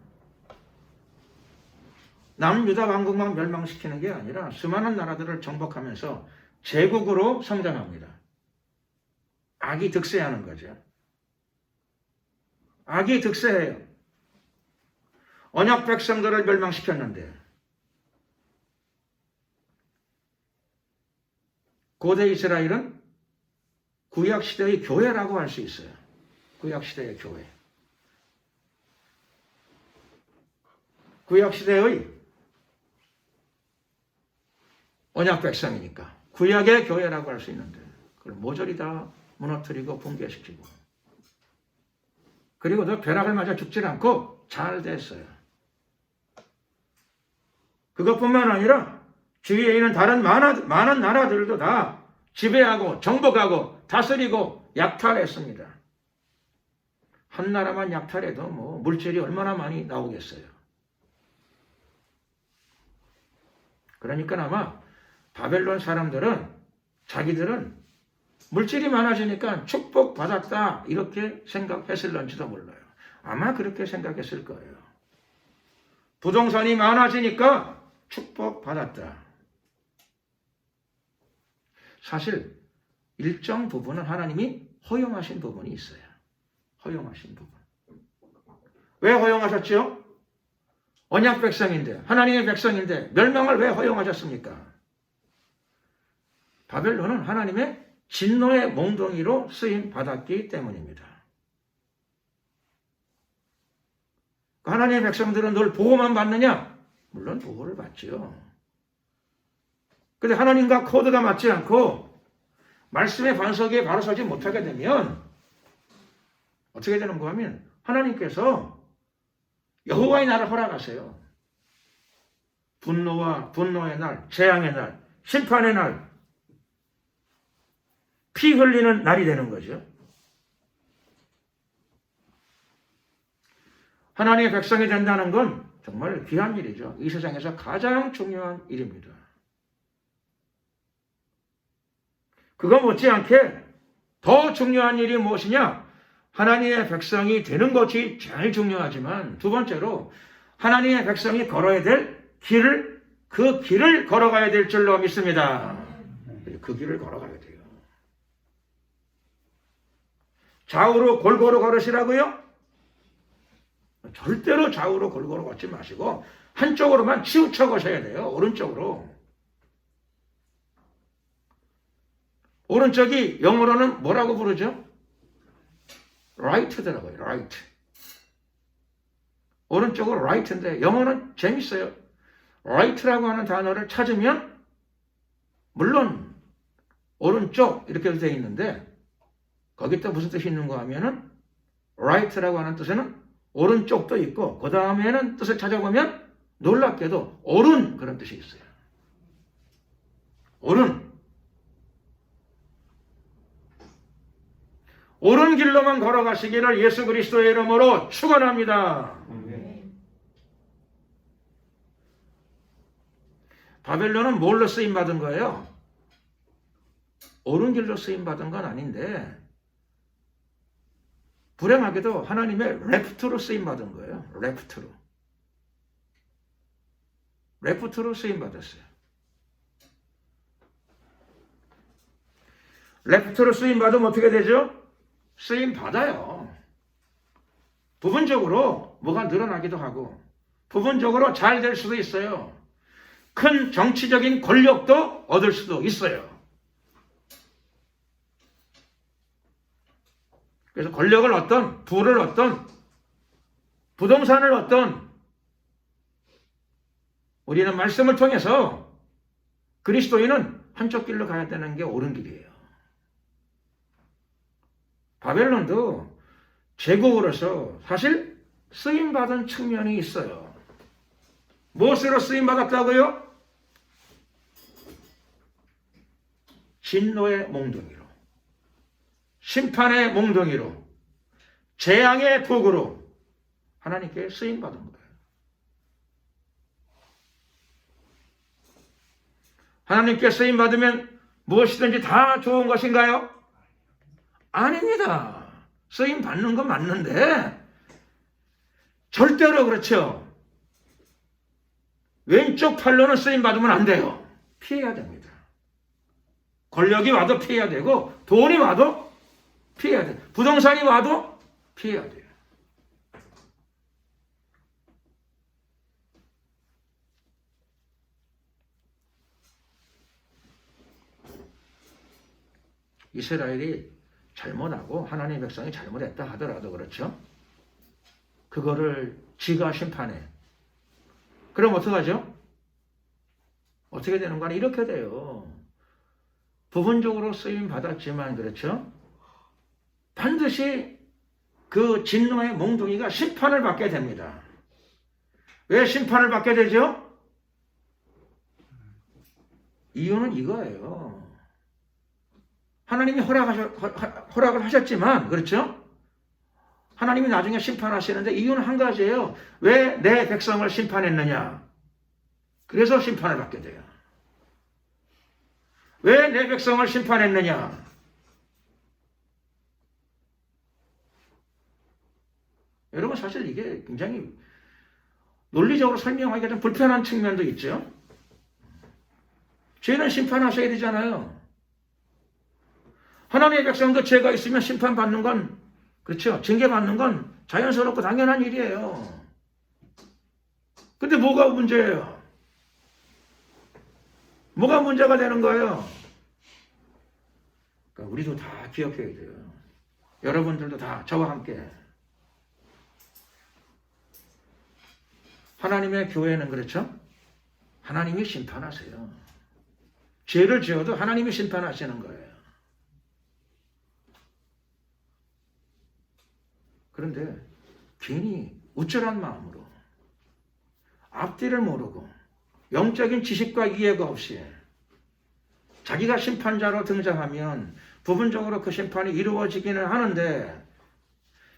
남유다 왕국만 멸망시키는 게 아니라 수많은 나라들을 정복하면서 제국으로 성장합니다. 악이 득세하는 거죠. 악이 득세해요. 언약 백성들을 멸망시켰는데 고대 이스라엘은 구약시대의 교회라고 할 수 있어요. 구약시대의 교회. 구약시대의 언약 백성이니까 구약의 교회라고 할 수 있는데 그걸 모조리 다 무너뜨리고 붕괴시키고, 그리고 너 벼락을 맞아 죽질 않고 잘 됐어요. 그것뿐만 아니라 주위에 있는 다른 많은 나라들도 다 지배하고 정복하고 다스리고 약탈했습니다. 한 나라만 약탈해도 물질이 얼마나 많이 나오겠어요. 그러니까 아마 바벨론 사람들은 자기들은 물질이 많아지니까 축복받았다 이렇게 생각했을런지도 몰라요. 아마 그렇게 생각했을 거예요. 부동산이 많아지니까 축복받았다. 사실 일정 부분은 하나님이 허용하신 부분이 있어요. 허용하신 부분. 왜 허용하셨죠? 언약 백성인데, 하나님의 백성인데 멸망을 왜 허용하셨습니까? 바벨론은 하나님의 진노의 몽둥이로 쓰임 받았기 때문입니다. 하나님의 백성들은 늘 보호만 받느냐? 물론 보호를 받지요. 그런데 하나님과 코드가 맞지 않고 말씀의 반석에 바로 서지 못하게 되면 어떻게 되는가 하면 하나님께서 여호와의 날을 허락하세요. 분노의 날, 재앙의 날, 심판의 날, 피 흘리는 날이 되는 거죠. 하나님의 백성이 된다는 건 정말 귀한 일이죠. 이 세상에서 가장 중요한 일입니다. 그거 못지않게 더 중요한 일이 무엇이냐? 하나님의 백성이 되는 것이 제일 중요하지만 두 번째로 하나님의 백성이 걸어야 될 길을, 그 길을 걸어가야 될 줄로 믿습니다. 그 길을 걸어가야 돼요. 좌우로 골고루 걸으시라고요? 절대로 좌우로 골고루 걷지 마시고 한쪽으로만 치우쳐 가셔야 돼요. 오른쪽으로. 오른쪽이 영어로는 뭐라고 부르죠? right더라고요. right. 오른쪽은 right인데 영어는 재밌어요. right라고 하는 단어를 찾으면 물론 오른쪽 이렇게 되어 있는데 거기다 무슨 뜻이 있는가 하면은 right라고 하는 뜻에는 오른쪽도 있고 그 다음에는 뜻을 찾아보면 놀랍게도 옳은 그런 뜻이 있어요. 옳은. 옳은 길로만 걸어가시기를 예수 그리스도의 이름으로 축원합니다. 바벨론은 뭘로 쓰임받은 거예요? 옳은 길로 쓰임받은 건 아닌데 불행하게도 하나님의 레프트로 쓰임받은 거예요. 레프트로 쓰임받았어요. 레프트로 쓰임받으면 어떻게 되죠? 쓰임받아요. 부분적으로 뭐가 늘어나기도 하고 부분적으로 잘 될 수도 있어요. 큰 정치적인 권력도 얻을 수도 있어요. 그래서 권력을 얻던, 부를 얻던, 부동산을 얻던 우리는 말씀을 통해서 그리스도인은 한쪽 길로 가야 되는 게 옳은 길이에요. 바벨론도 제국으로서 사실 쓰임받은 측면이 있어요. 무엇으로 쓰임받았다고요? 진노의 몽둥이로, 심판의 몽둥이로, 재앙의 도구로 하나님께 쓰임받은 거예요. 하나님께 쓰임받으면 무엇이든지 다 좋은 것인가요? 아닙니다. 쓰임받는 건 맞는데 절대로 그렇죠. 왼쪽 팔로는 쓰임받으면 안 돼요. 피해야 됩니다. 권력이 와도 피해야 되고 돈이 와도 피해야 돼요. 부동산이 와도 피해야 돼요. 이스라엘이 잘못하고 하나님의 백성이 잘못했다 하더라도 그렇죠. 그거를 지가 심판해. 그럼 어떡하죠? 어떻게 되는 거냐? 이렇게 돼요. 부분적으로 쓰임 받았지만 그렇죠. 반드시 그 진노의 몽둥이가 심판을 받게 됩니다. 왜 심판을 받게 되죠? 이유는 이거예요. 하나님이 허락을 하셨지만 그렇죠? 하나님이 나중에 심판하시는데 이유는 한 가지예요. 왜 내 백성을 심판했느냐? 그래서 심판을 받게 돼요. 왜 내 백성을 심판했느냐? 여러분 사실 이게 굉장히 논리적으로 설명하기가 좀 불편한 측면도 있죠. 죄는 심판하셔야 되잖아요. 하나님의 백성도 죄가 있으면 심판받는 건, 그렇죠, 징계받는 건 자연스럽고 당연한 일이에요. 근데 뭐가 문제예요? 뭐가 문제가 되는 거예요? 그러니까 우리도 다 기억해야 돼요. 여러분들도 다 저와 함께 하나님의 교회는 그렇죠? 하나님이 심판하세요. 죄를 지어도 하나님이 심판하시는 거예요. 그런데 괜히 우쭐한 마음으로 앞뒤를 모르고 영적인 지식과 이해가 없이 자기가 심판자로 등장하면 부분적으로 그 심판이 이루어지기는 하는데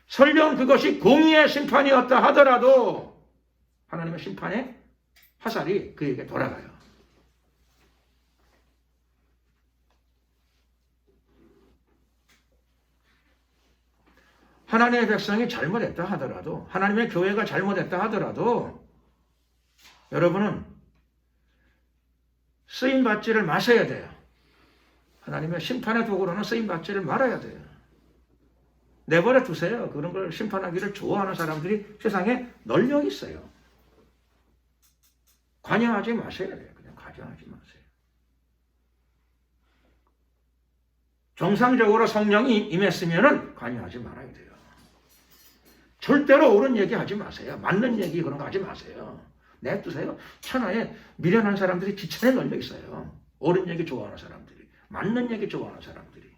설령 그것이 공의의 심판이었다 하더라도 하나님의 심판의 화살이 그에게 돌아가요. 하나님의 백성이 잘못했다 하더라도, 하나님의 교회가 잘못했다 하더라도 여러분은 쓰임받지를 마셔야 돼요. 하나님의 심판의 도구로는 쓰임받지를 말아야 돼요. 내버려 두세요. 그런 걸 심판하기를 좋아하는 사람들이 세상에 널려 있어요. 관여하지 마셔야 돼요. 그냥 관여하지 마세요. 정상적으로 성령이 임했으면 관여하지 말아야 돼요. 절대로 옳은 얘기 하지 마세요. 맞는 얘기 그런 거 하지 마세요. 냅두세요. 천하에 미련한 사람들이 지천에 널려 있어요. 옳은 얘기 좋아하는 사람들이, 맞는 얘기 좋아하는 사람들이.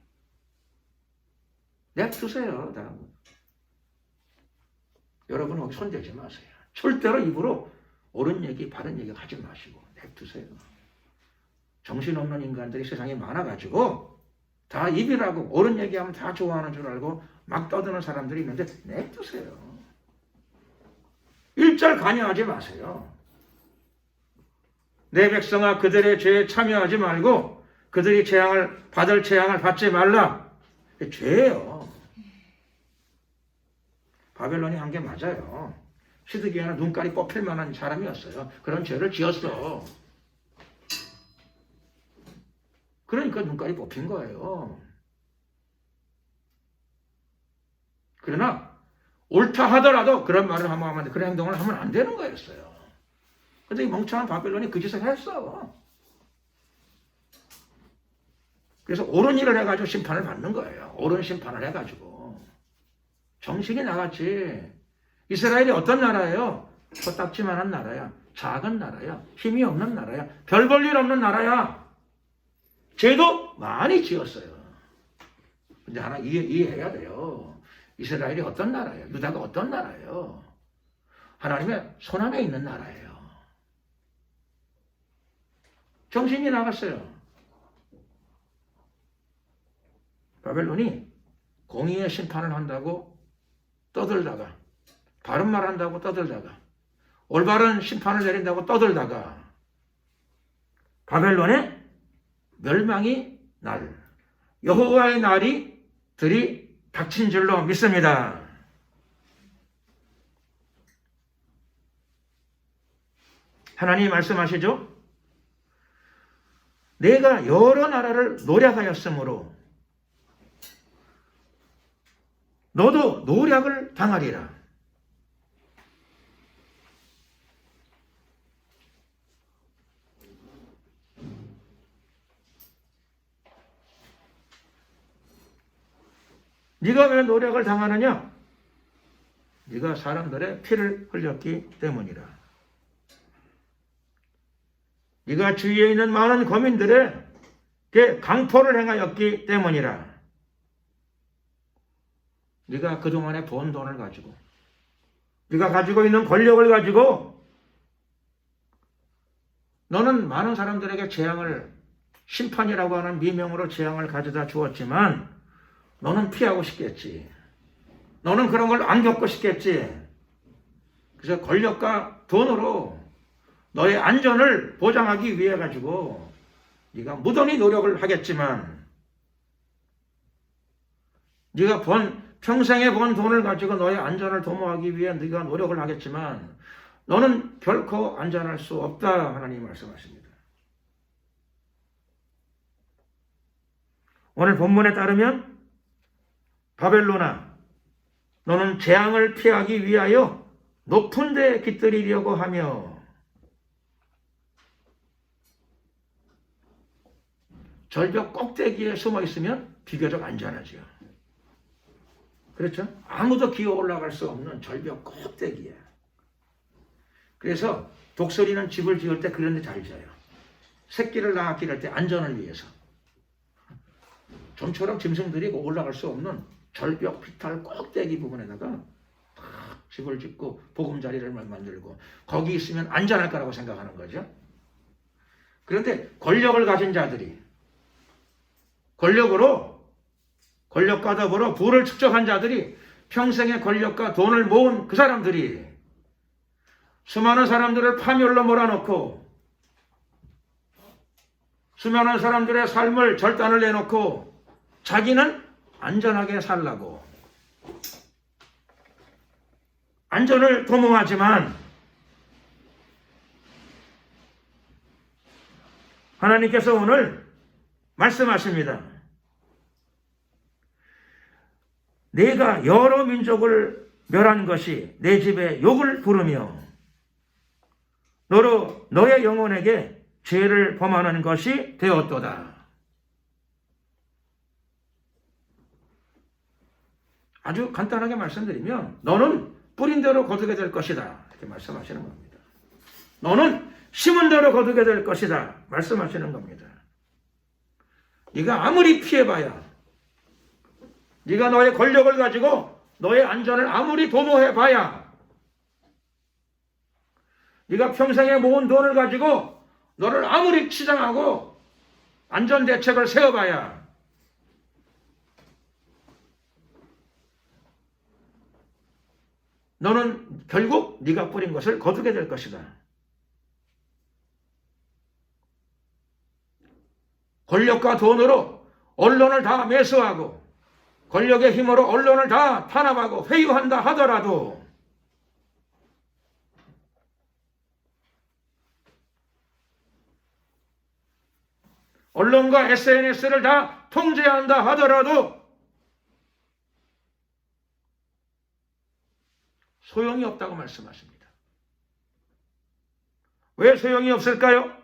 냅두세요. 다. 여러분 거기 손대지 마세요. 절대로 입으로 옳은 얘기, 바른 얘기 하지 마시고 냅두세요. 정신없는 인간들이 세상에 많아가지고 다 입이라고 옳은 얘기하면 다 좋아하는 줄 알고 막 떠드는 사람들이 있는데 냅두세요. 일절 관여하지 마세요. 내 백성아 그들의 죄에 참여하지 말고 그들이 받을 재앙을 받지 말라. 죄예요. 바벨론이 한 게 맞아요. 시드기야는 눈깔이 뽑힐 만한 사람이었어요. 그런 죄를 지었어. 그러니까 눈깔이 뽑힌 거예요. 그러나 옳다 하더라도 그런 말을 하면 안 돼. 그런 행동을 하면 안 되는 거였어요. 근데 이 멍청한 바벨론이 그 짓을 했어. 그래서 옳은 일을 해가지고 심판을 받는 거예요. 옳은 심판을 해가지고. 정신이 나갔지. 이스라엘이 어떤 나라예요? 코딱지만한 나라야. 작은 나라야. 힘이 없는 나라야. 별 볼 일 없는 나라야. 죄도 많이 지었어요. 근데 하나 이해해야 돼요. 이스라엘이 어떤 나라예요? 유다가 어떤 나라예요? 하나님의 손안에 있는 나라예요. 정신이 나갔어요. 바벨론이 공의의 심판을 한다고 떠들다가, 바른 말 한다고 떠들다가, 올바른 심판을 내린다고 떠들다가 바벨론의 멸망이 날, 여호와의 날이 들이 닥친 줄로 믿습니다. 하나님이 말씀하시죠. 내가 여러 나라를 노략하였으므로 너도 노략을 당하리라. 네가 왜 노략을 당하느냐? 네가 사람들의 피를 흘렸기 때문이라. 네가 주위에 있는 많은 거민들에게 강포를 행하였기 때문이라. 네가 그동안에 번 돈을 가지고, 네가 가지고 있는 권력을 가지고 너는 많은 사람들에게 재앙을, 심판이라고 하는 미명으로 재앙을 가져다 주었지만 너는 피하고 싶겠지. 너는 그런 걸 안 겪고 싶겠지. 그래서 권력과 돈으로 너의 안전을 보장하기 위해 가지고 네가 무던히 노력을 하겠지만 네가 번 평생에 번 돈을 가지고 너의 안전을 도모하기 위해 네가 노력을 하겠지만 너는 결코 안전할 수 없다. 하나님이 말씀하십니다. 오늘 본문에 따르면 바벨론아, 너는 재앙을 피하기 위하여 높은 데 깃들이려고 하며, 절벽 꼭대기에 숨어 있으면 비교적 안전하죠. 그렇죠? 아무도 기어 올라갈 수 없는 절벽 꼭대기에. 그래서 독수리는 집을 지을 때 그런 데 잘 지어요. 새끼를 낳기 할 때 안전을 위해서. 좀처럼 짐승들이 올라갈 수 없는 절벽 피탈 꼭대기 부분에다가 탁 집을 짓고 보금자리를 만들고 거기 있으면 안전할 거라고 생각하는 거죠. 그런데 권력을 가진 자들이, 권력과 더불어 부를 축적한 자들이, 평생의 권력과 돈을 모은 그 사람들이 수많은 사람들을 파멸로 몰아넣고 수많은 사람들의 삶을 절단을 내놓고 자기는 안전하게 살라고 안전을 도모하지만 하나님께서 오늘 말씀하십니다. 내가 여러 민족을 멸한 것이 내 집에 욕을 부르며 너로 너의 영혼에게 죄를 범하는 것이 되었도다. 아주 간단하게 말씀드리면 너는 뿌린 대로 거두게 될 것이다. 이렇게 말씀하시는 겁니다. 너는 심은 대로 거두게 될 것이다. 말씀하시는 겁니다. 네가 아무리 피해봐야, 네가 너의 권력을 가지고 너의 안전을 아무리 도모해봐야, 네가 평생에 모은 돈을 가지고 너를 아무리 치장하고 안전대책을 세워봐야 너는 결국 네가 뿌린 것을 거두게 될 것이다. 권력과 돈으로 언론을 다 매수하고 권력의 힘으로 언론을 다 탄압하고 회유한다 하더라도 언론과 SNS를 다 통제한다 하더라도 소용이 없다고 말씀하십니다. 왜 소용이 없을까요?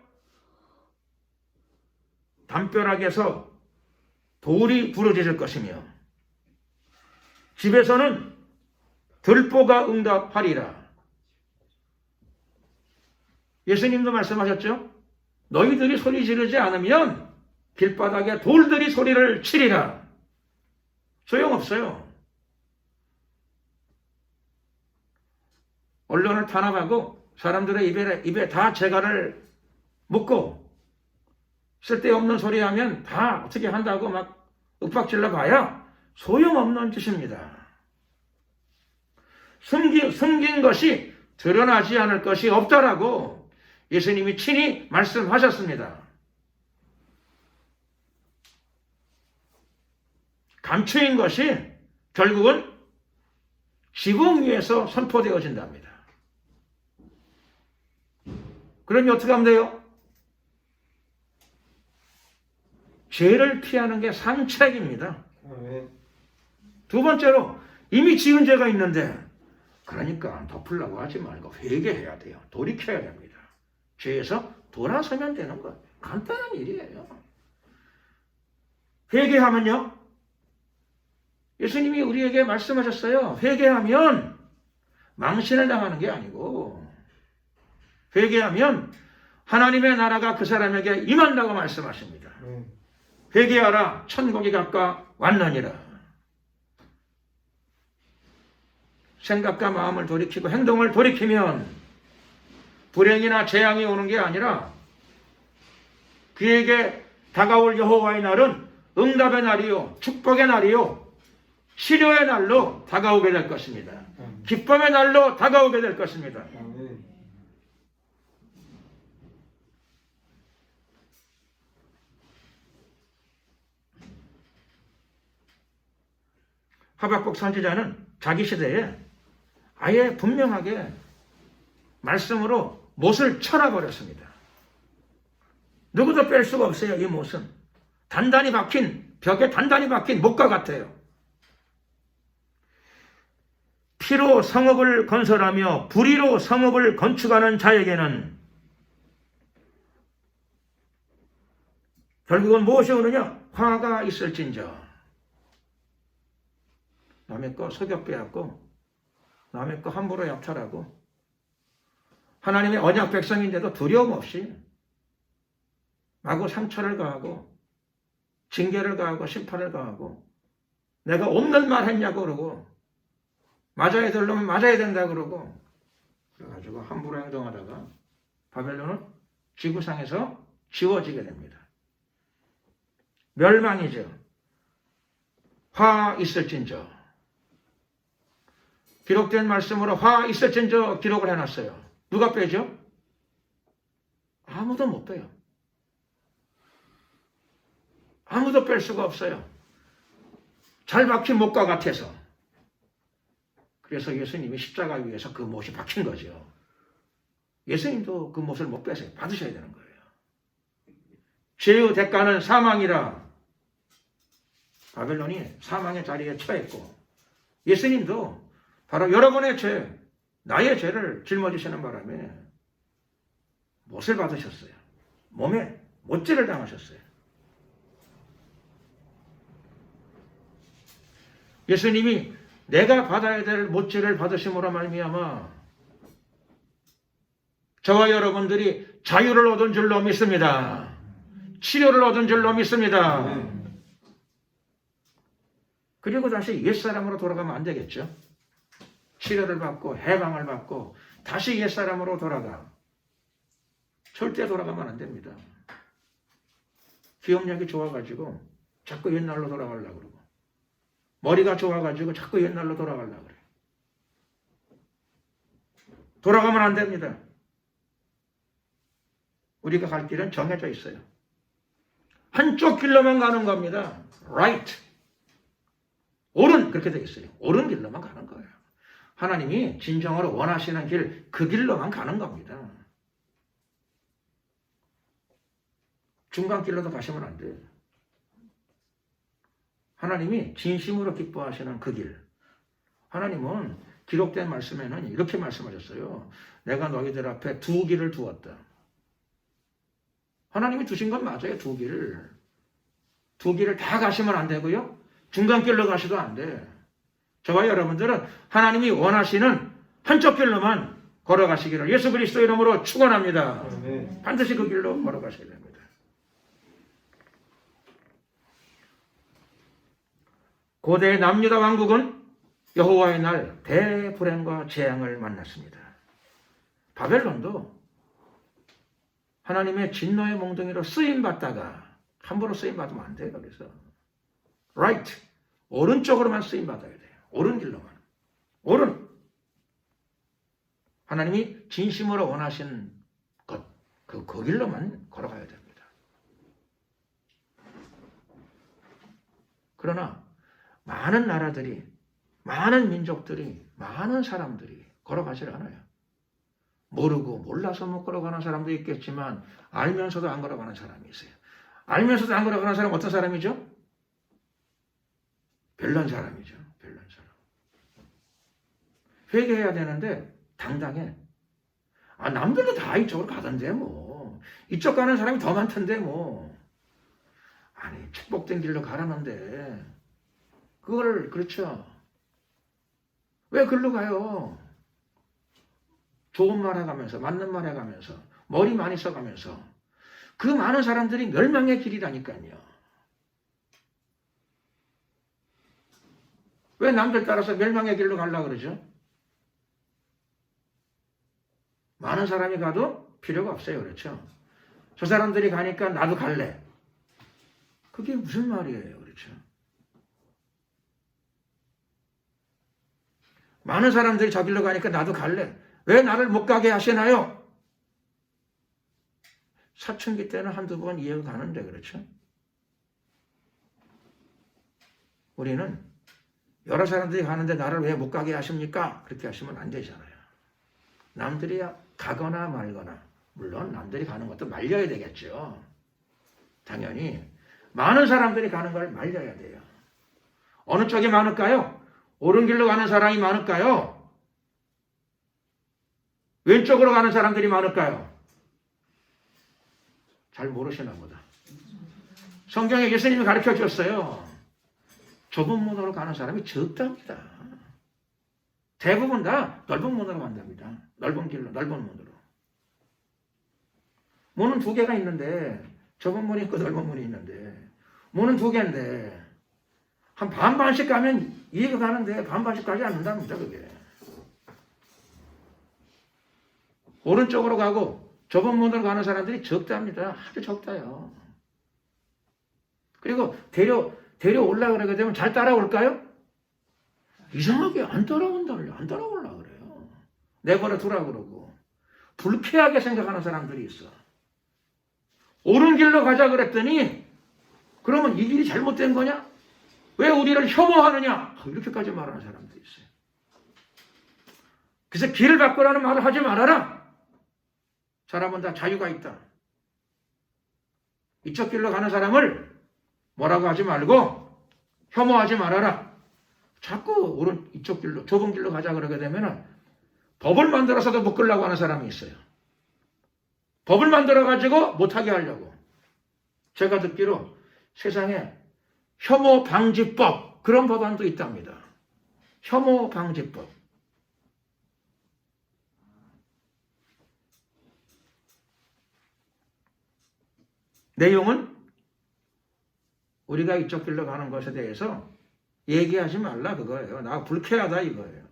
담벼락에서 돌이 부러질 것이며 집에서는 들보가 응답하리라. 예수님도 말씀하셨죠? 너희들이 소리 지르지 않으면 길바닥에 돌들이 소리를 치리라. 소용없어요. 언론을 탄압하고 사람들의 입에 다 재갈을 묻고 쓸데없는 소리 하면 다 어떻게 한다고 막 윽박질러 봐야 소용없는 짓입니다. 숨긴 것이 드러나지 않을 것이 없다라고 예수님이 친히 말씀하셨습니다. 감추인 것이 결국은 지붕 위에서 선포되어진답니다. 그러니 어떻게 하면 돼요? 죄를 피하는 게 상책입니다. 두 번째로 이미 지은 죄가 있는데 그러니까 덮으려고 하지 말고 회개해야 돼요. 돌이켜야 됩니다. 죄에서 돌아서면 되는 거예요. 간단한 일이에요. 회개하면요, 예수님이 우리에게 말씀하셨어요. 회개하면 망신을 당하는 게 아니고 회개하면 하나님의 나라가 그 사람에게 임한다고 말씀하십니다. 회개하라, 천국이 가까 왔느니라. 생각과 마음을 돌이키고 행동을 돌이키면 불행이나 재앙이 오는 게 아니라 그에게 다가올 여호와의 날은 응답의 날이요, 축복의 날이요, 치료의 날로 다가오게 될 것입니다. 기쁨의 날로 다가오게 될 것입니다. 하박국 선지자는 자기 시대에 아예 분명하게 말씀으로 못을 쳐놔버렸습니다. 누구도 뺄 수가 없어요. 이 못은 단단히 박힌 벽에 단단히 박힌 못과 같아요. 피로 성읍을 건설하며 불의로 성읍을 건축하는 자에게는 결국은 무엇이 오느냐? 화가 있을진저. 남의 거 속여 빼앗고 남의 거 함부로 약탈하고 하나님의 언약 백성인데도 두려움 없이 마구 상처를 가하고 징계를 가하고 심판을 가하고 내가 없는 말 했냐고 그러고 맞아야 될 놈은 맞아야 된다 그러고 그래가지고 함부로 행동하다가 바벨론은 지구상에서 지워지게 됩니다. 멸망이죠. 화 있을진저. 기록된 말씀으로 화 있을진저 기록을 해놨어요. 누가 빼죠? 아무도 못 빼요. 아무도 뺄 수가 없어요. 잘 박힌 못과 같아서. 그래서 예수님이 십자가 위에서 그 못이 박힌 거죠. 예수님도 그 못을 못 빼세요. 받으셔야 되는 거예요. 죄의 대가는 사망이라. 바벨론이 사망의 자리에 처했고 예수님도 바로 여러분의 죄, 나의 죄를 짊어지시는 바람에 못을 받으셨어요. 몸에 못질을 당하셨어요. 예수님이 내가 받아야 될 못질을 받으심으로 말미암아 저와 여러분들이 자유를 얻은 줄로 믿습니다. 치료를 얻은 줄로 믿습니다. 그리고 다시 옛사람으로 돌아가면 안 되겠죠. 치료를 받고 해방을 받고 다시 옛사람으로 돌아가. 절대 돌아가면 안 됩니다. 기억력이 좋아가지고 자꾸 옛날로 돌아가려고 그러고 머리가 좋아가지고 자꾸 옛날로 돌아가려고 그래요. 돌아가면 안 됩니다. 우리가 갈 길은 정해져 있어요. 한쪽 길로만 가는 겁니다. right. 옳은 그렇게 되어 있어요. 옳은 길로만 가는 거예요. 하나님이 진정으로 원하시는 길, 그 길로만 가는 겁니다. 중간길로도 가시면 안 돼요. 하나님이 진심으로 기뻐하시는 그 길. 하나님은 기록된 말씀에는 이렇게 말씀하셨어요. 내가 너희들 앞에 두 길을 두었다. 하나님이 두신 건 맞아요. 두 길을. 두 길을 다 가시면 안 되고요. 중간길로 가셔도 안 돼. 저와 여러분들은 하나님이 원하시는 한쪽 길로만 걸어가시기를 예수 그리스도 이름으로 축원합니다. 반드시 그 길로 걸어가셔야 됩니다. 고대 남유다 왕국은 여호와의 날 대불행과 재앙을 만났습니다. 바벨론도 하나님의 진노의 몽둥이로 쓰임받다가 함부로 쓰임받으면 안 돼요. 그래서 right, 오른쪽으로만 쓰임받아야 돼요. 옳은 길로만. 옳은. 하나님이 진심으로 원하신 것, 그 길로만 걸어가야 됩니다. 그러나 많은 나라들이, 많은 민족들이, 많은 사람들이 걸어가질 않아요. 모르고 몰라서 못 걸어가는 사람도 있겠지만 알면서도 안 걸어가는 사람이 있어요. 알면서도 안 걸어가는 사람은 어떤 사람이죠? 별난 사람이죠. 별난 사람. 회개해야 되는데 당당해. 아, 남들도 다 이쪽으로 가던데 뭐. 이쪽 가는 사람이 더 많던데 뭐. 아니, 축복된 길로 가라는데 그거를 그렇죠. 왜 글로 가요? 좋은 말 해가면서 맞는 말 해가면서 머리 많이 써가면서 그 많은 사람들이 멸망의 길이라니까요. 왜 남들 따라서 멸망의 길로 가려고 그러죠? 많은 사람이 가도 필요가 없어요. 그렇죠? 저 사람들이 가니까 나도 갈래. 그게 무슨 말이에요. 그렇죠? 많은 사람들이 저 길로 가니까 나도 갈래. 왜 나를 못 가게 하시나요? 사춘기 때는 한두 번 이해가 가는데 그렇죠? 우리는 여러 사람들이 가는데 나를 왜 못 가게 하십니까? 그렇게 하시면 안 되잖아요. 남들이 가거나 말거나, 물론 남들이 가는 것도 말려야 되겠죠. 당연히 많은 사람들이 가는 걸 말려야 돼요. 어느 쪽이 많을까요? 옳은 길로 가는 사람이 많을까요? 왼쪽으로 가는 사람들이 많을까요? 잘 모르시나 보다. 성경에 예수님이 가르쳐 주셨어요. 좁은 문으로 가는 사람이 적답니다. 대부분 다 넓은 문으로 간답니다. 넓은 길로, 넓은 문으로. 문은 두 개가 있는데, 좁은 문이 있고 넓은 문이 있는데, 문은 두 개인데, 한 반반씩 가면 이해가 가는데, 반반씩 가지 않는답니다, 그게. 오른쪽으로 가고, 좁은 문으로 가는 사람들이 적답니다. 아주 적다요. 그리고 데려올라 그러게 되면 잘 따라올까요? 이상하게 안 따라온다요. 안 따라올라 그래요. 내버려 두라 그러고. 불쾌하게 생각하는 사람들이 있어. 옳은 길로 가자 그랬더니, 그러면 이 길이 잘못된 거냐? 왜 우리를 혐오하느냐? 이렇게까지 말하는 사람들이 있어요. 그래서 길을 바꾸라는 말을 하지 말아라. 사람은 다 자유가 있다. 이쪽 길로 가는 사람을 뭐라고 하지 말고 혐오하지 말아라. 자꾸 이쪽 길로, 좁은 길로 가자 그러게 되면은 법을 만들어서도 못 끌려고 하는 사람이 있어요. 법을 만들어가지고 못하게 하려고. 제가 듣기로 세상에 혐오 방지법, 그런 법안도 있답니다. 혐오 방지법. 내용은 우리가 이쪽 길로 가는 것에 대해서 얘기하지 말라 그거예요. 나 불쾌하다 이거예요.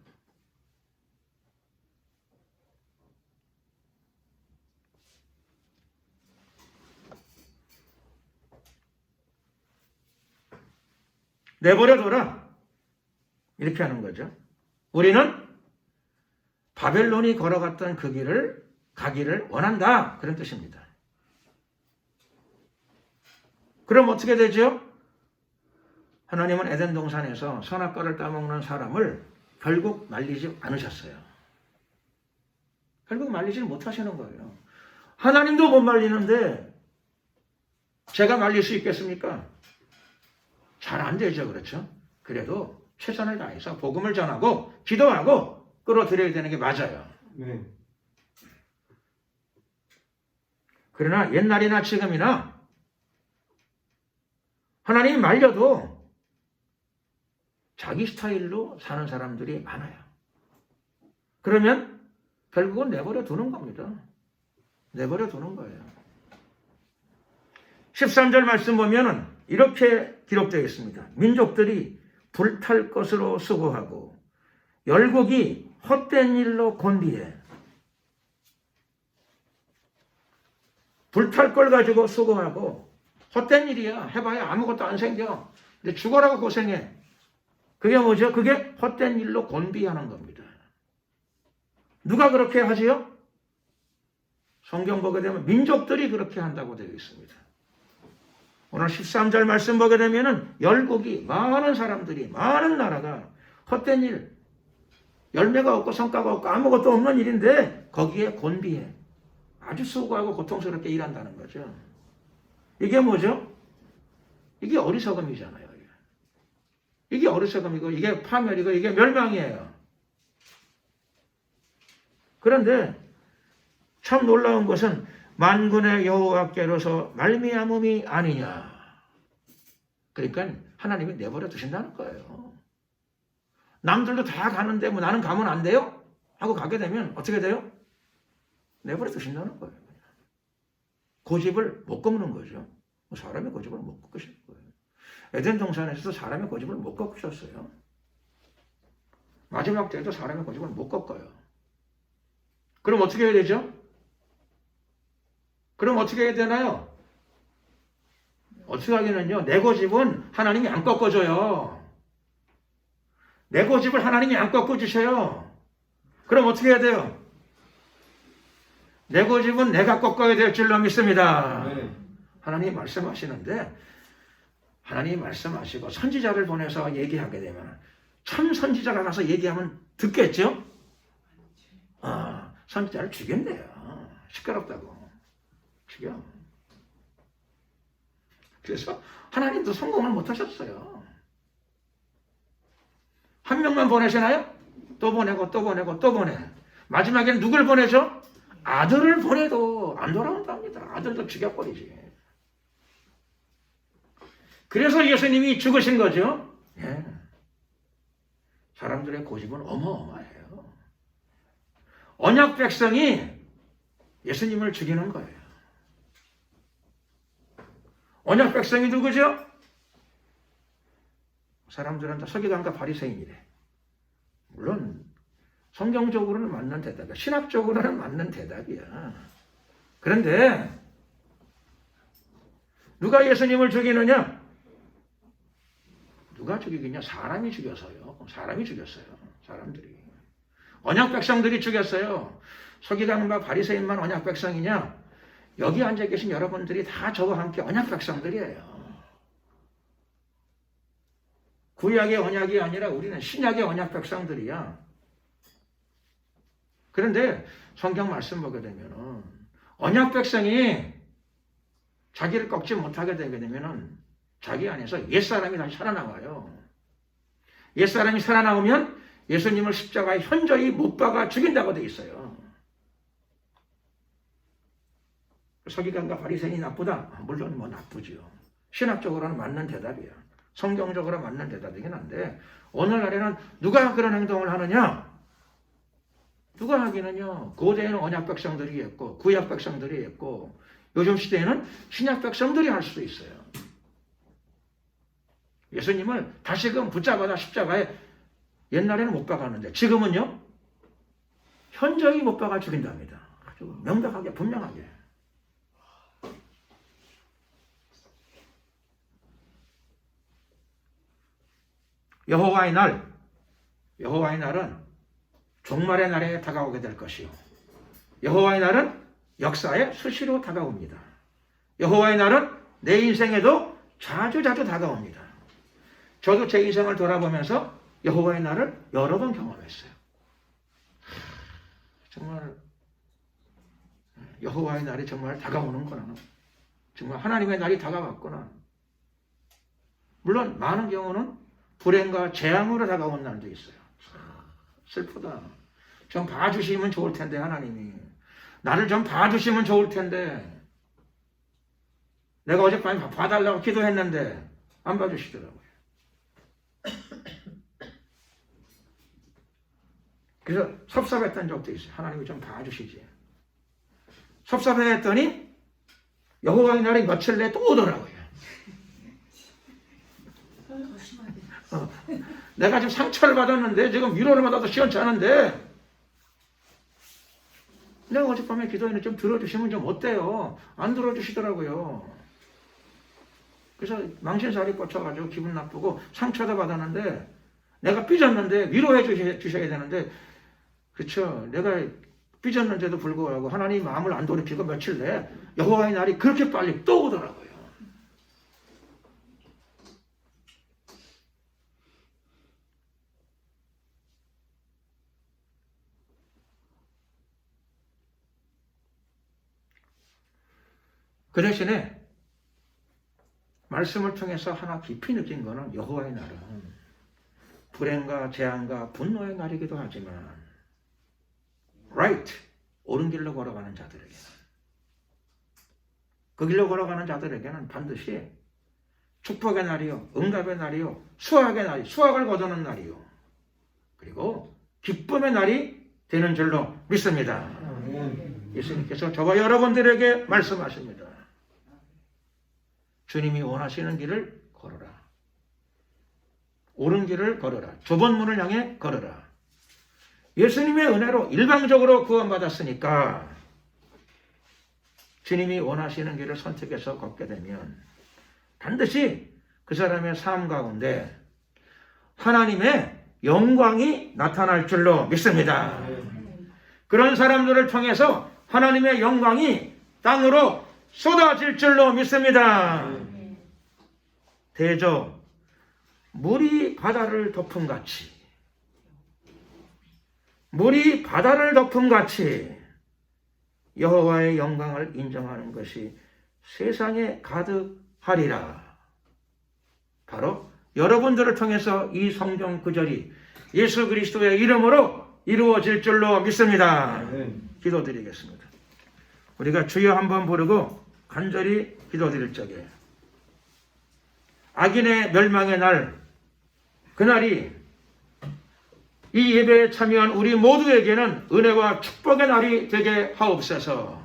내버려둬라. 이렇게 하는 거죠. 우리는 바벨론이 걸어갔던 그 길을 가기를 원한다. 그런 뜻입니다. 그럼 어떻게 되죠? 하나님은 에덴 동산에서 선악과를 따먹는 사람을 결국 말리지 않으셨어요. 결국 말리지는 못하시는 거예요. 하나님도 못 말리는데 제가 말릴 수 있겠습니까? 잘 안 되죠. 그렇죠? 그래도 최선을 다해서 복음을 전하고 기도하고 끌어들여야 되는 게 맞아요. 네. 그러나 옛날이나 지금이나 하나님이 말려도 자기 스타일로 사는 사람들이 많아요. 그러면 결국은 내버려 두는 겁니다. 내버려 두는 거예요. 13절 말씀 보면은 이렇게 기록되어 있습니다. 민족들이 불탈 것으로 수고하고 열국이 헛된 일로 곤비해. 불탈 걸 가지고 수고하고 헛된 일이야. 해봐야 아무것도 안 생겨. 근데 죽어라고 고생해. 그게 뭐죠? 그게 헛된 일로 곤비하는 겁니다. 누가 그렇게 하지요? 성경 보게 되면 민족들이 그렇게 한다고 되어 있습니다. 오늘 13절 말씀 보게 되면은 열국이, 많은 사람들이, 많은 나라가 헛된 일, 열매가 없고 성과가 없고 아무것도 없는 일인데 거기에 곤비해. 아주 수고하고 고통스럽게 일한다는 거죠. 이게 뭐죠? 이게 어리석음이잖아요. 이게 어리석음이고 이게 파멸이고 이게 멸망이에요. 그런데 참 놀라운 것은 만군의 여호와께로서 말미암음이 아니냐. 그러니까 하나님이 내버려 두신다는 거예요. 남들도 다 가는데 뭐 나는 가면 안 돼요? 하고 가게 되면 어떻게 돼요? 내버려 두신다는 거예요. 고집을 못 꺾는 거죠. 사람의 고집을 못 꺾으실 거예요. 에덴 동산에서도 사람의 고집을 못 꺾으셨어요. 마지막 때에도 사람의 고집을 못 꺾어요. 그럼 어떻게 해야 되죠? 그럼 어떻게 해야 되나요? 어떻게 하기는요, 내 고집은 하나님이 안 꺾어줘요. 내 고집을 하나님이 안 꺾어주셔요. 그럼 어떻게 해야 돼요? 내 고집은 내가 꺾어야 될 줄로 믿습니다. 네. 하나님이 말씀하시는데, 하나님이 말씀하시고 선지자를 보내서 얘기하게 되면 참 선지자가 가서 얘기하면 듣겠죠? 선지자를 죽였네요. 시끄럽다고. 죽여. 그래서 하나님도 성공을 못하셨어요. 한 명만 보내시나요? 또 보내고 또 보내고 또 보내. 마지막에는 누굴 보내죠? 아들을 보내도 안 돌아온답니다. 아들도 죽여버리지. 그래서 예수님이 죽으신 거죠. 예. 사람들의 고집은 어마어마해요. 언약 백성이 예수님을 죽이는 거예요. 언약 백성이 누구죠? 사람들은 다 서기관과 바리새인이래. 물론 성경적으로는 맞는 대답이야. 신학적으로는 맞는 대답이야. 그런데 누가 예수님을 죽이느냐? 누가 죽이겠냐? 사람이 죽여서요. 사람이 죽였어요. 사람들이. 언약 백성들이 죽였어요. 서기관과 바리새인만 언약 백성이냐? 여기 앉아 계신 여러분들이 다 저와 함께 언약 백성들이에요. 구약의 언약이 아니라 우리는 신약의 언약 백성들이야. 그런데 성경 말씀 보게 되면은 언약 백성이 자기를 꺾지 못하게 되게 되면은 자기 안에서 옛사람이 다시 살아나와요. 옛사람이 살아나오면 예수님을 십자가에 현저히 못 박아 죽인다고 되어 있어요. 서기관과 바리새인이 나쁘다? 물론 뭐 나쁘죠. 신학적으로는 맞는 대답이야. 성경적으로 맞는 대답이긴 한데 오늘날에는 누가 그런 행동을 하느냐? 누가 하기는요. 고대에는 언약 백성들이 했고 구약 백성들이 했고 요즘 시대에는 신약 백성들이 할 수도 있어요. 예수님을 다시금 붙잡아다 십자가에 옛날에는 못 박았는데 지금은요. 현저히 못 박아 죽인답니다. 아주 명백하게 분명하게. 여호와의 날은 종말의 날에 다가오게 될 것이요. 여호와의 날은 역사에 수시로 다가옵니다. 여호와의 날은 내 인생에도 자주 다가옵니다. 저도 제 인생을 돌아보면서 여호와의 날을 여러 번 경험했어요. 정말 여호와의 날이 정말 다가오는구나. 정말 하나님의 날이 다가왔구나. 물론 많은 경우는 불행과 재앙으로 다가온 날도 있어요. 슬프다. 좀 봐주시면 좋을 텐데 하나님이. 나를 좀 봐주시면 좋을 텐데. 내가 어젯밤에 봐달라고 기도했는데 안 봐주시더라고요. 그래서 섭섭했던 적도 있어요. 하나님이 좀 봐주시지. 섭섭했더니 여호와의 날이 며칠 내에 또 오더라고요. 내가 지금 상처를 받았는데 지금 위로를 받아도 시원치 않은데 내가 어젯밤에 기도했는데 좀 들어주시면 좀 어때요? 안 들어주시더라고요. 그래서 망신살이 꽂혀가지고 기분 나쁘고 상처도 받았는데 내가 삐졌는데 위로해 주셔야 되는데 그렇죠. 내가 삐졌는데도 불구하고 하나님 마음을 안 돌이키고 며칠 내에 여호와의 날이 그렇게 빨리 또 오더라고요. 그 대신에 말씀을 통해서 하나 깊이 느낀 거는 여호와의 날은 불행과 재앙과 분노의 날이기도 하지만 right, 옳은 길로 걸어가는 자들에게는 그 길로 걸어가는 자들에게는 반드시 축복의 날이요, 응답의 날이요, 수확의 날이, 수확을 거두는 날이요, 그리고 기쁨의 날이 되는 줄로 믿습니다. 예수님께서 저와 여러분들에게 말씀하십니다. 주님이 원하시는 길을 걸어라. 옳은 길을 걸어라. 좁은 문을 향해 걸어라. 예수님의 은혜로 일방적으로 구원받았으니까 주님이 원하시는 길을 선택해서 걷게 되면 반드시 그 사람의 삶 가운데 하나님의 영광이 나타날 줄로 믿습니다. 그런 사람들을 통해서 하나님의 영광이 땅으로 쏟아질 줄로 믿습니다. 대저 물이 바다를 덮음같이 물이 바다를 덮음 같이 여호와의 영광을 인정하는 것이 세상에 가득하리라. 바로 여러분들을 통해서 이 성경 구절이 예수 그리스도의 이름으로 이루어질 줄로 믿습니다. 기도드리겠습니다. 우리가 주여 한번 부르고 간절히 기도드릴 적에 악인의 멸망의 날, 그날이 이 예배에 참여한 우리 모두에게는 은혜와 축복의 날이 되게 하옵소서.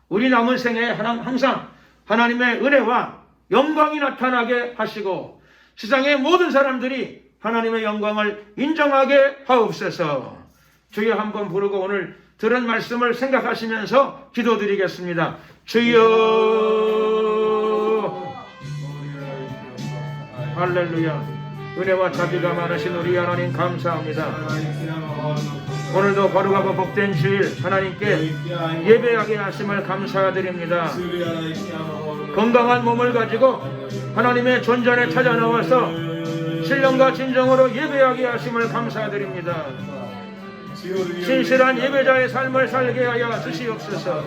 우리 남은 생에 항상 하나님의 은혜와 영광이 나타나게 하시고 세상의 모든 사람들이 하나님의 영광을 인정하게 하옵소서. 주여 한번 부르고 오늘 들은 말씀을 생각하시면서 기도드리겠습니다. 주여. 할렐루야. 은혜와 자비가 많으신 우리 하나님 감사합니다. 오늘도 거룩하고 복된 주일 하나님께 예배하게 하심을 감사드립니다. 건강한 몸을 가지고 하나님의 존전에 찾아 나와서 신령과 진정으로 예배하게 하심을 감사드립니다. 신실한 예배자의 삶을 살게 하여 주시옵소서.